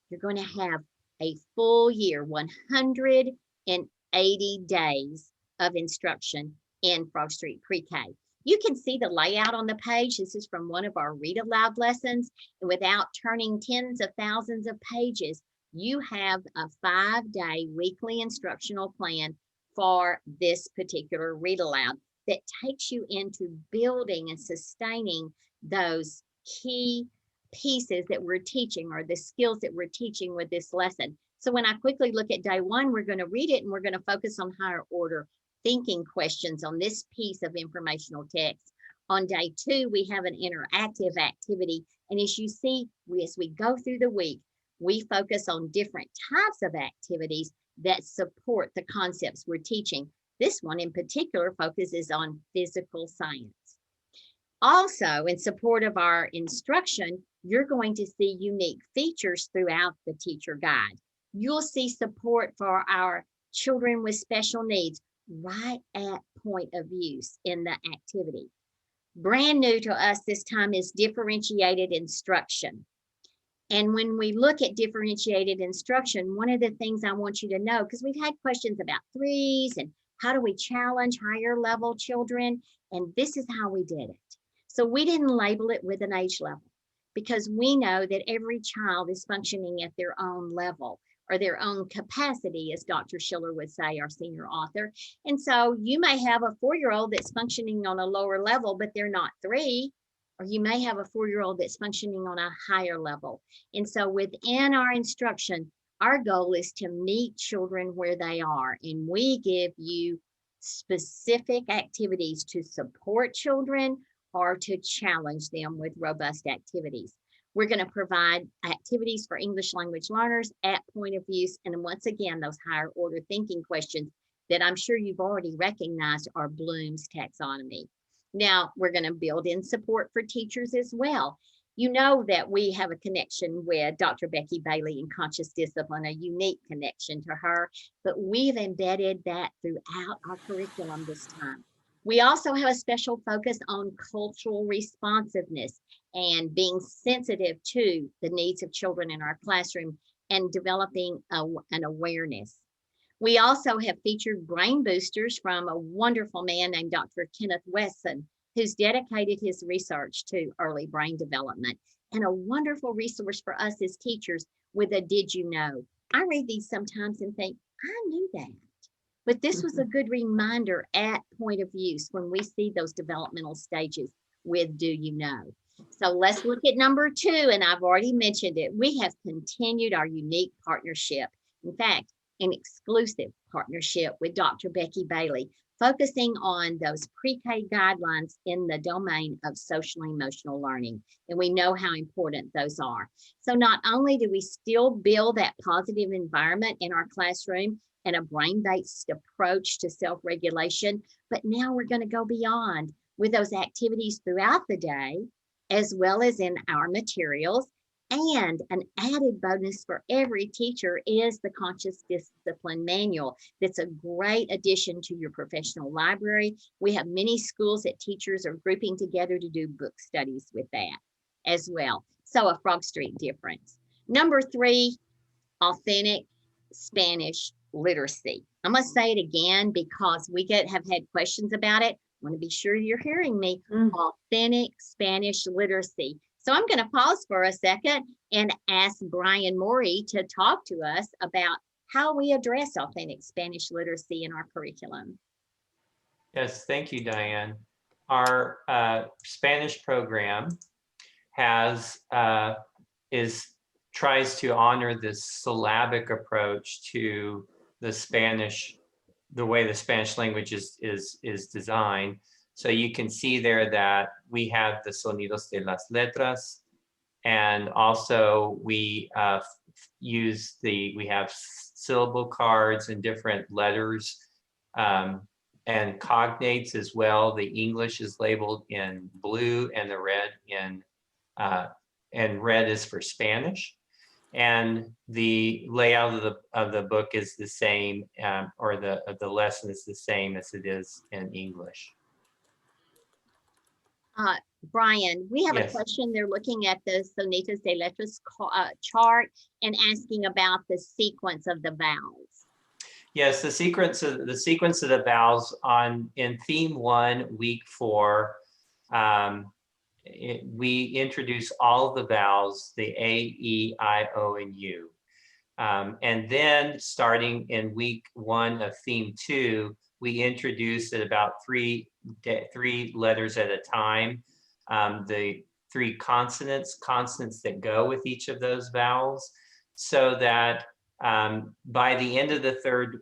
You're going to have a full year, 180 days of instruction in Frogstreet Pre-K. You can see the layout on the page. This is from one of our read aloud lessons. And without turning tens of thousands of pages, you have a 5-day weekly instructional plan for this particular read aloud that takes you into building and sustaining those key pieces that we're teaching, or the skills that we're teaching with this lesson. So when I quickly look at day 1, we're going to read it and we're going to focus on higher order thinking questions on this piece of informational text. On day 2, we have an interactive activity. And as you see, as we go through the week, we focus on different types of activities that support the concepts we're teaching. This one in particular focuses on physical science. Also, in support of our instruction, you're going to see unique features throughout the teacher guide. You'll see support for our children with special needs right at point of use in the activity. Brand new to us this time is differentiated instruction. And when we look at differentiated instruction, one of the things I want you to know, because we've had questions about 3s and how do we challenge higher level children, and this is how we did it. So we didn't label it with an age level, because we know that every child is functioning at their own level or their own capacity, as Dr. Schiller would say, our senior author. And so you may have a 4-year-old that's functioning on a lower level, but they're not 3. Or you may have a 4-year-old that's functioning on a higher level. And so within our instruction, our goal is to meet children where they are. And we give you specific activities to support children or to challenge them with robust activities. We're going to provide activities for English language learners at point of use. And once again, those higher order thinking questions that I'm sure you've already recognized are Bloom's taxonomy. Now, we're going to build in support for teachers as well. You know that we have a connection with Dr. Becky Bailey in Conscious Discipline, a unique connection to her, but we've embedded that throughout our curriculum this time. We also have a special focus on cultural responsiveness and being sensitive to the needs of children in our classroom and developing an awareness. We also have featured brain boosters from a wonderful man named Dr. Kenneth Wesson, who's dedicated his research to early brain development, and a wonderful resource for us as teachers with a did you know. I read these sometimes and think, I knew that. But this was a good reminder at point of use when we see those developmental stages with do you know. So let's look at number 2, and I've already mentioned it. We have continued our unique partnership. In fact, an exclusive partnership with Dr. Becky Bailey, focusing on those pre-K guidelines in the domain of social and emotional learning. And we know how important those are. So not only do we still build that positive environment in our classroom and a brain-based approach to self-regulation, but now we're going to go beyond with those activities throughout the day, as well as in our materials. And an added bonus for every teacher is the Conscious Discipline Manual. That's a great addition to your professional library. We have many schools that teachers are grouping together to do book studies with that as well. So a Frogstreet difference. Number 3, authentic Spanish literacy. I'm going to say it again because we have had questions about it. I want to be sure you're hearing me. Authentic Spanish literacy. So I'm going to pause for a second and ask Brian Morey to talk to us about how we address authentic Spanish literacy in our curriculum. Yes, thank you, Diane. Our Spanish program tries to honor this syllabic approach to the way the Spanish language is designed. So you can see there that we have the sonidos de las letras, and also we have syllable cards and different letters and cognates as well. The English is labeled in blue and the red and red is for Spanish. And the layout of the book is the same, or the lesson is the same as it is in English. Brian, we have a question. They're looking at the Sonitas de Letras chart and asking about the sequence of the vowels. Yes, the sequence of the vowels in theme 1, week 4. We introduce all of the vowels, the A, E, I, O, and U. And then starting in week 1 of theme 2, we introduce at about three letters at a time, the 3 consonants that go with each of those vowels, so that by the end of the 3rd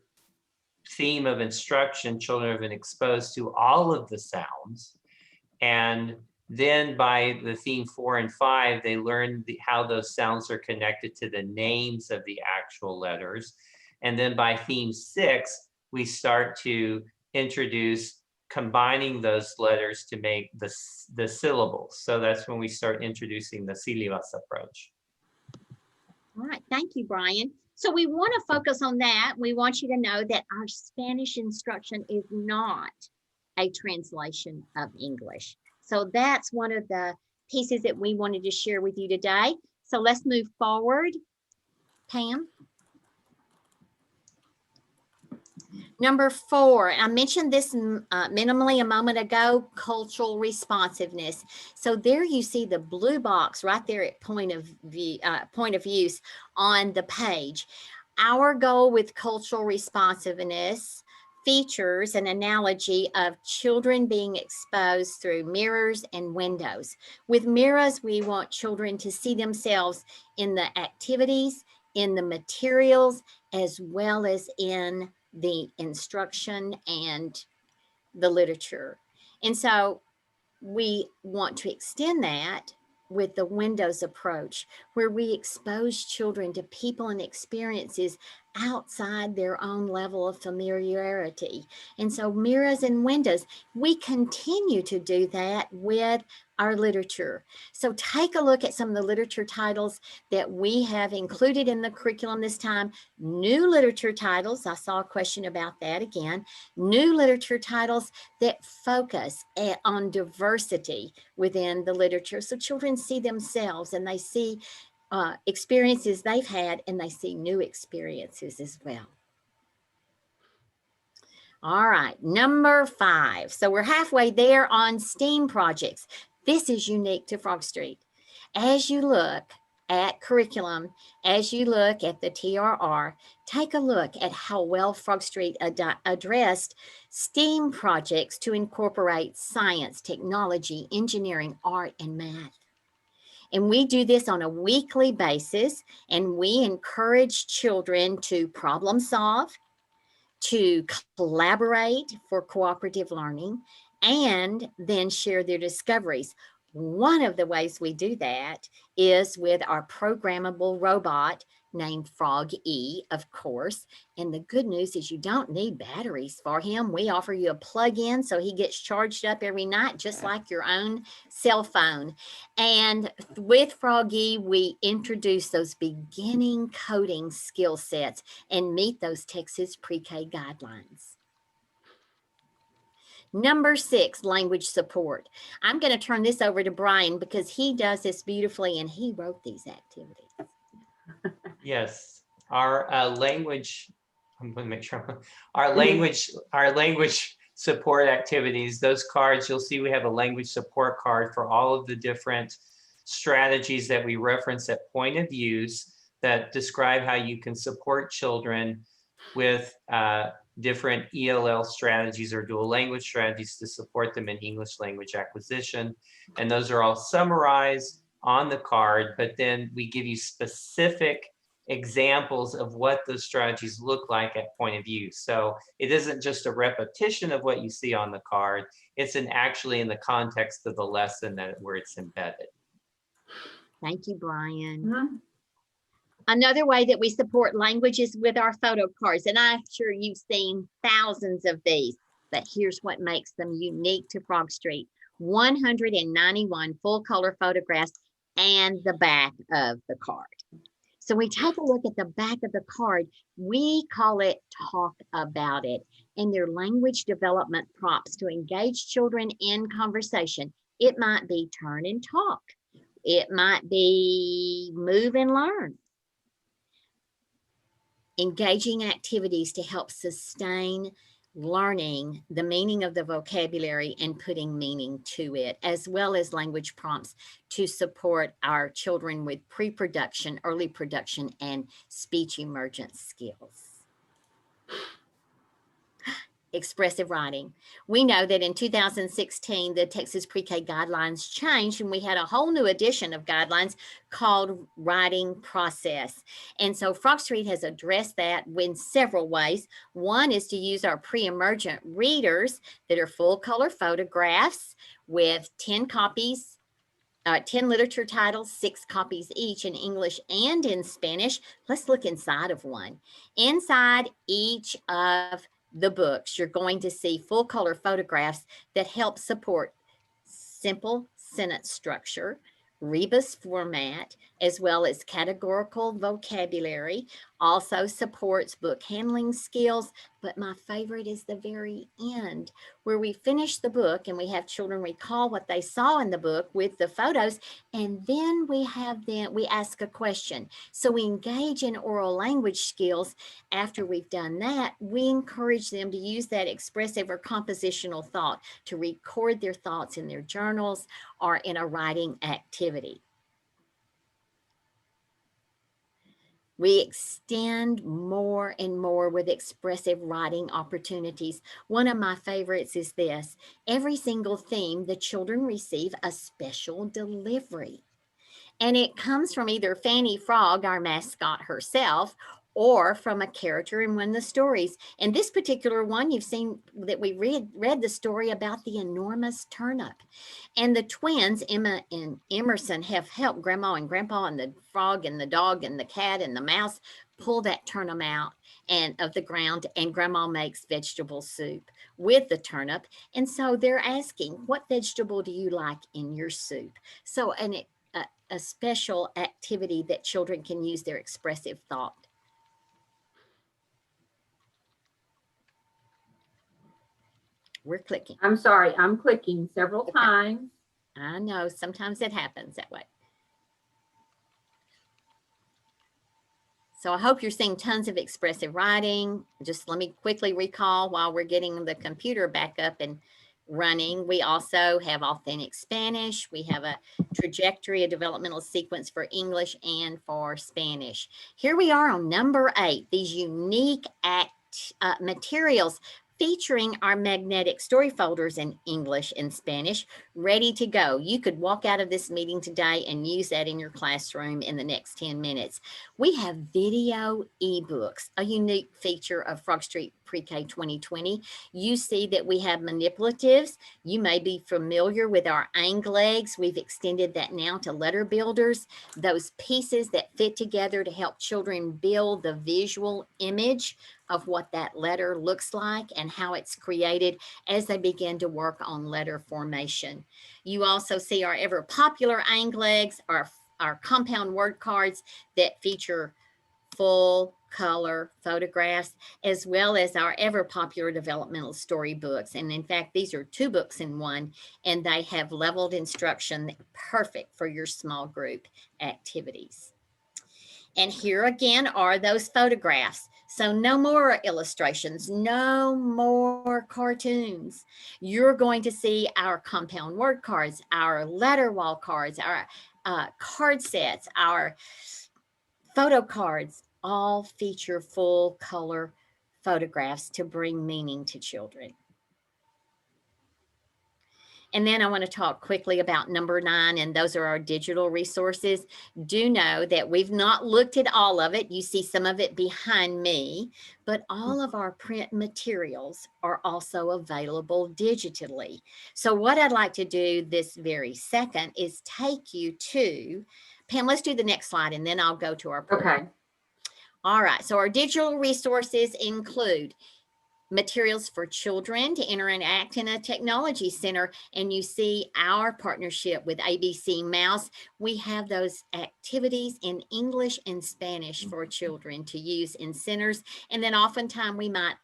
theme of instruction, children have been exposed to all of the sounds. And then by the theme 4 and 5, they learn how those sounds are connected to the names of the actual letters. And then by theme 6, we start to introduce combining those letters to make the syllables. So that's when we start introducing the sílabas approach. All right, thank you, Brian. So we want to focus on that. We want you to know that our Spanish instruction is not a translation of English. So that's one of the pieces that we wanted to share with you today. So let's move forward. Pam? Number 4, I mentioned this minimally a moment ago, cultural responsiveness. So there you see the blue box right there at point of use on the page. Our goal with cultural responsiveness features an analogy of children being exposed through mirrors and windows. With mirrors, we want children to see themselves in the activities, in the materials, as well as in the instruction and the literature. And so we want to extend that with the windows approach, where we expose children to people and experiences outside their own level of familiarity. And so mirrors and windows, we continue to do that with our literature. So take a look at some of the literature titles that we have included in the curriculum this time. New literature titles, I saw a question about that again. New literature titles that focus on diversity within the literature. So children see themselves and they see experiences they've had, and they see new experiences as well. All right, number 5. So we're halfway there on STEAM projects. This is unique to Frogstreet. As you look at curriculum, as you look at the TRR, take a look at how well Frogstreet addressed STEAM projects to incorporate science, technology, engineering, art, and math. And we do this on a weekly basis, and we encourage children to problem solve, to collaborate for cooperative learning, and then share their discoveries. One of the ways we do that is with our programmable robot named Froggy, of course. And the good news is you don't need batteries for him. We offer you a plug-in so he gets charged up every night, just like your own cell phone. And with Froggy, we introduce those beginning coding skill sets and meet those Texas pre-K guidelines. Number 6, language support. I'm going to turn this over to Brian because he does this beautifully and he wrote these activities. Yes, our language, I'm going to make sure, our language support activities, those cards, you'll see we have a language support card for all of the different strategies that we reference at point of use that describe how you can support children with different ELL strategies or dual language strategies to support them in English language acquisition. And those are all summarized on the card, but then we give you specific examples of what those strategies look like at point of use. So it isn't just a repetition of what you see on the card, it's actually in the context of the lesson where it's embedded. Thank you, Brian. Another way that we support language is with our photo cards, and I'm sure you've seen thousands of these, but here's what makes them unique to Frogstreet. 191 full color photographs and the back of the card. So we take a look at the back of the card. We call it Talk About It, and they're language development prompts to engage children in conversation. It might be turn and talk. It might be move and learn. Engaging activities to help sustain learning the meaning of the vocabulary and putting meaning to it, as well as language prompts to support our children with pre-production, early production, and speech emergence skills. Expressive writing. We know that in 2016, the Texas Pre-K guidelines changed and we had a whole new edition of guidelines called Writing Process. And so Frogstreet has addressed that in several ways. One is to use our pre-emergent readers that are full color photographs with 10 copies, 10 literature titles, 6 copies each in English and in Spanish. Let's look inside of one. Inside each of the books, you're going to see full color photographs that help support simple sentence structure, rebus format, as well as categorical vocabulary, also supports book handling skills. But my favorite is the very end, where we finish the book and we have children recall what they saw in the book with the photos, and then we ask a question. So we engage in oral language skills. After we've done that, we encourage them to use that expressive or compositional thought to record their thoughts in their journals or in a writing activity. We extend more and more with expressive writing opportunities. One of my favorites is this. Every single theme, the children receive a special delivery. And it comes from either Fanny Frog, our mascot herself, or from a character in one of the stories. And this particular one, you've seen that we read the story about the enormous turnip. And the twins, Emma and Emerson, have helped Grandma and Grandpa and the frog and the dog and the cat and the mouse pull that turnip out of the ground, and Grandma makes vegetable soup with the turnip. And so they're asking, what vegetable do you like in your soup? So a special activity that children can use their expressive thought. We're clicking. I'm sorry, I'm clicking several times. I know, sometimes it happens that way. So I hope you're seeing tons of expressive writing. Just let me quickly recall while we're getting the computer back up and running. We also have authentic Spanish. We have a trajectory, a developmental sequence for English and for Spanish. Here we are on number 8, these unique materials featuring our magnetic story folders in English and Spanish, ready to go. You could walk out of this meeting today and use that in your classroom in the next 10 minutes. We have video ebooks, a unique feature of Frogstreet Pre-K 2020. You see that we have manipulatives. You may be familiar with our legs. We've extended that now to letter builders, those pieces that fit together to help children build the visual image of what that letter looks like and how it's created as they begin to work on letter formation. You also see our ever popular legs, our compound word cards that feature full color photographs, as well as our ever popular developmental storybooks. And in fact, these are 2 books in one, and they have leveled instruction perfect for your small group activities. And here again are those photographs. So no more illustrations, no more cartoons. You're going to see our compound word cards, our letter wall cards, our card sets, our photo cards, all feature full color photographs to bring meaning to children. And then I want to talk quickly about number 9, and those are our digital resources. Do know that we've not looked at all of it. You see some of it behind me, but all of our print materials are also available digitally. So what I'd like to do this very second is take you to, Pam, let's do the next slide and then I'll go to our portal. Okay. All right, so our digital resources include materials for children to interact in a technology center, and you see our partnership with ABC Mouse. We have those activities in English and Spanish for children to use in centers, and then oftentimes we might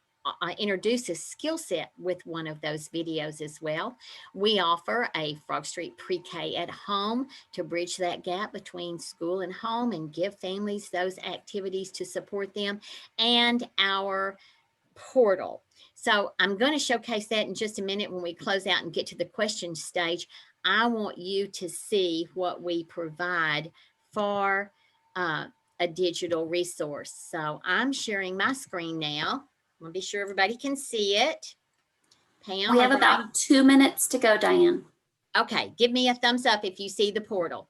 introduce a skill set with one of those videos as well. We offer a Frogstreet Pre-K at home to bridge that gap between school and home and give families those activities to support them, and our portal. So I'm going to showcase that in just a minute when we close out and get to the question stage. I want you to see what we provide for a digital resource. So I'm sharing my screen now. I'm going to be sure everybody can see it. Pam, We have about 2 minutes to go, Diane. Okay, give me a thumbs up if you see the portal.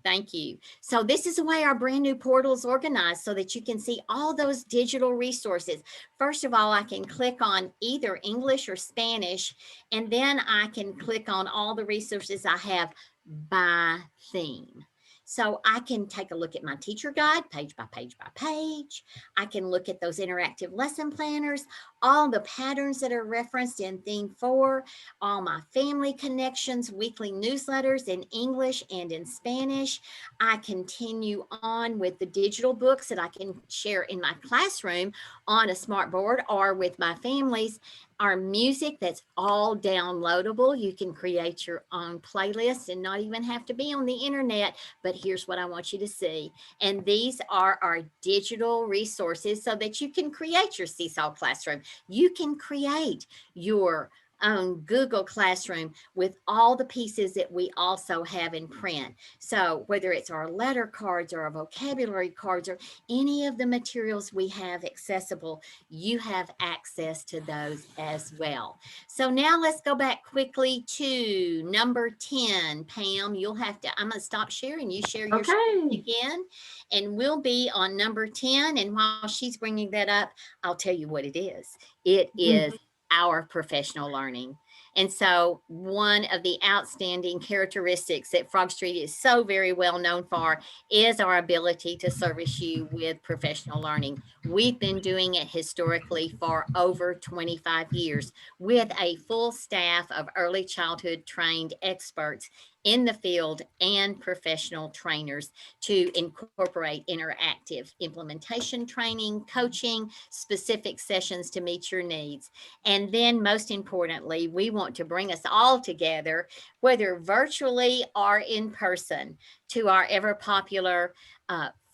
Thank you. So this is the way our brand new portal is organized so that you can see all those digital resources. First of all, I can click on either English or Spanish, and then I can click on all the resources I have by theme. So I can take a look at my teacher guide, page by page by page. I can look at those interactive lesson planners, all the patterns that are referenced in theme 4, all my family connections, weekly newsletters in English and in Spanish. I continue on with the digital books that I can share in my classroom on a smart board or with my families. Our music that's all downloadable. You can create your own playlist and not even have to be on the internet, but here's what I want you to see. And these are our digital resources so that you can create your Seesaw Classroom. You can create your own Google Classroom with all the pieces that we also have in print. So whether it's our letter cards or our vocabulary cards or any of the materials we have accessible, you have access to those as well. So now let's go back quickly to number 10. Pam, you'll have to, I'm going to stop sharing. You share your screen again, and we'll be on number 10. And while she's bringing that up, I'll tell you what it is. It is our professional learning. And so one of the outstanding characteristics that Frogstreet is so very well known for is our ability to service you with professional learning. We've been doing it historically for over 25 years with a full staff of early childhood trained experts in the field and professional trainers to incorporate interactive implementation training, coaching, specific sessions to meet your needs. And then most importantly, we want to bring us all together, whether virtually or in person, to our ever popular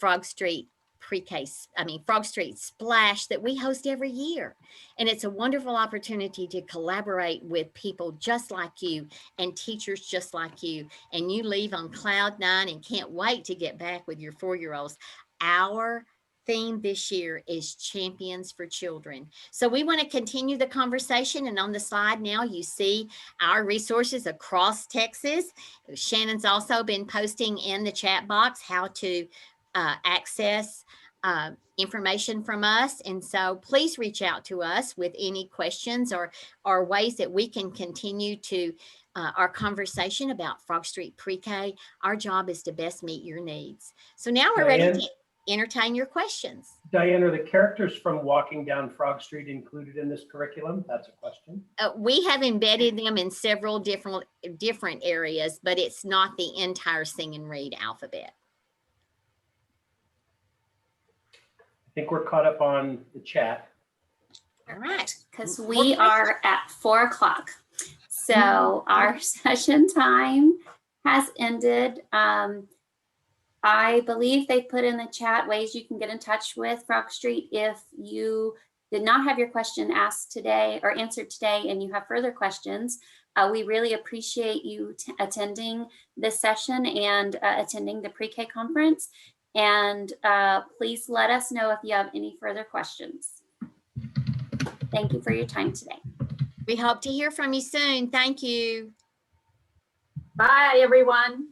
Frogstreet Frogstreet Splash that we host every year. And it's a wonderful opportunity to collaborate with people just like you and teachers just like you. And you leave on cloud 9 and can't wait to get back with your 4-year-olds. Our theme this year is Champions for Children. So we want to continue the conversation. And on the slide now, you see our resources across Texas. Shannon's also been posting in the chat box how to access information from us. And so please reach out to us with any questions or ways that we can continue to our conversation about Frogstreet Pre-K. Our job is to best meet your needs. So now we're ready to entertain your questions. Diane, are the characters from Walking Down Frog Street included in this curriculum? That's a question. We have embedded them in several different areas, but it's not the entire sing and read alphabet. I think we're caught up on the chat. All right, because we are at 4 o'clock. So our session time has ended. I believe they put in the chat ways you can get in touch with Frogstreet if you did not have your question asked today or answered today and you have further questions. We really appreciate you attending this session and attending the Pre-K conference. And please let us know if you have any further questions. Thank you for your time today. We hope to hear from you soon. Thank you. Bye, everyone.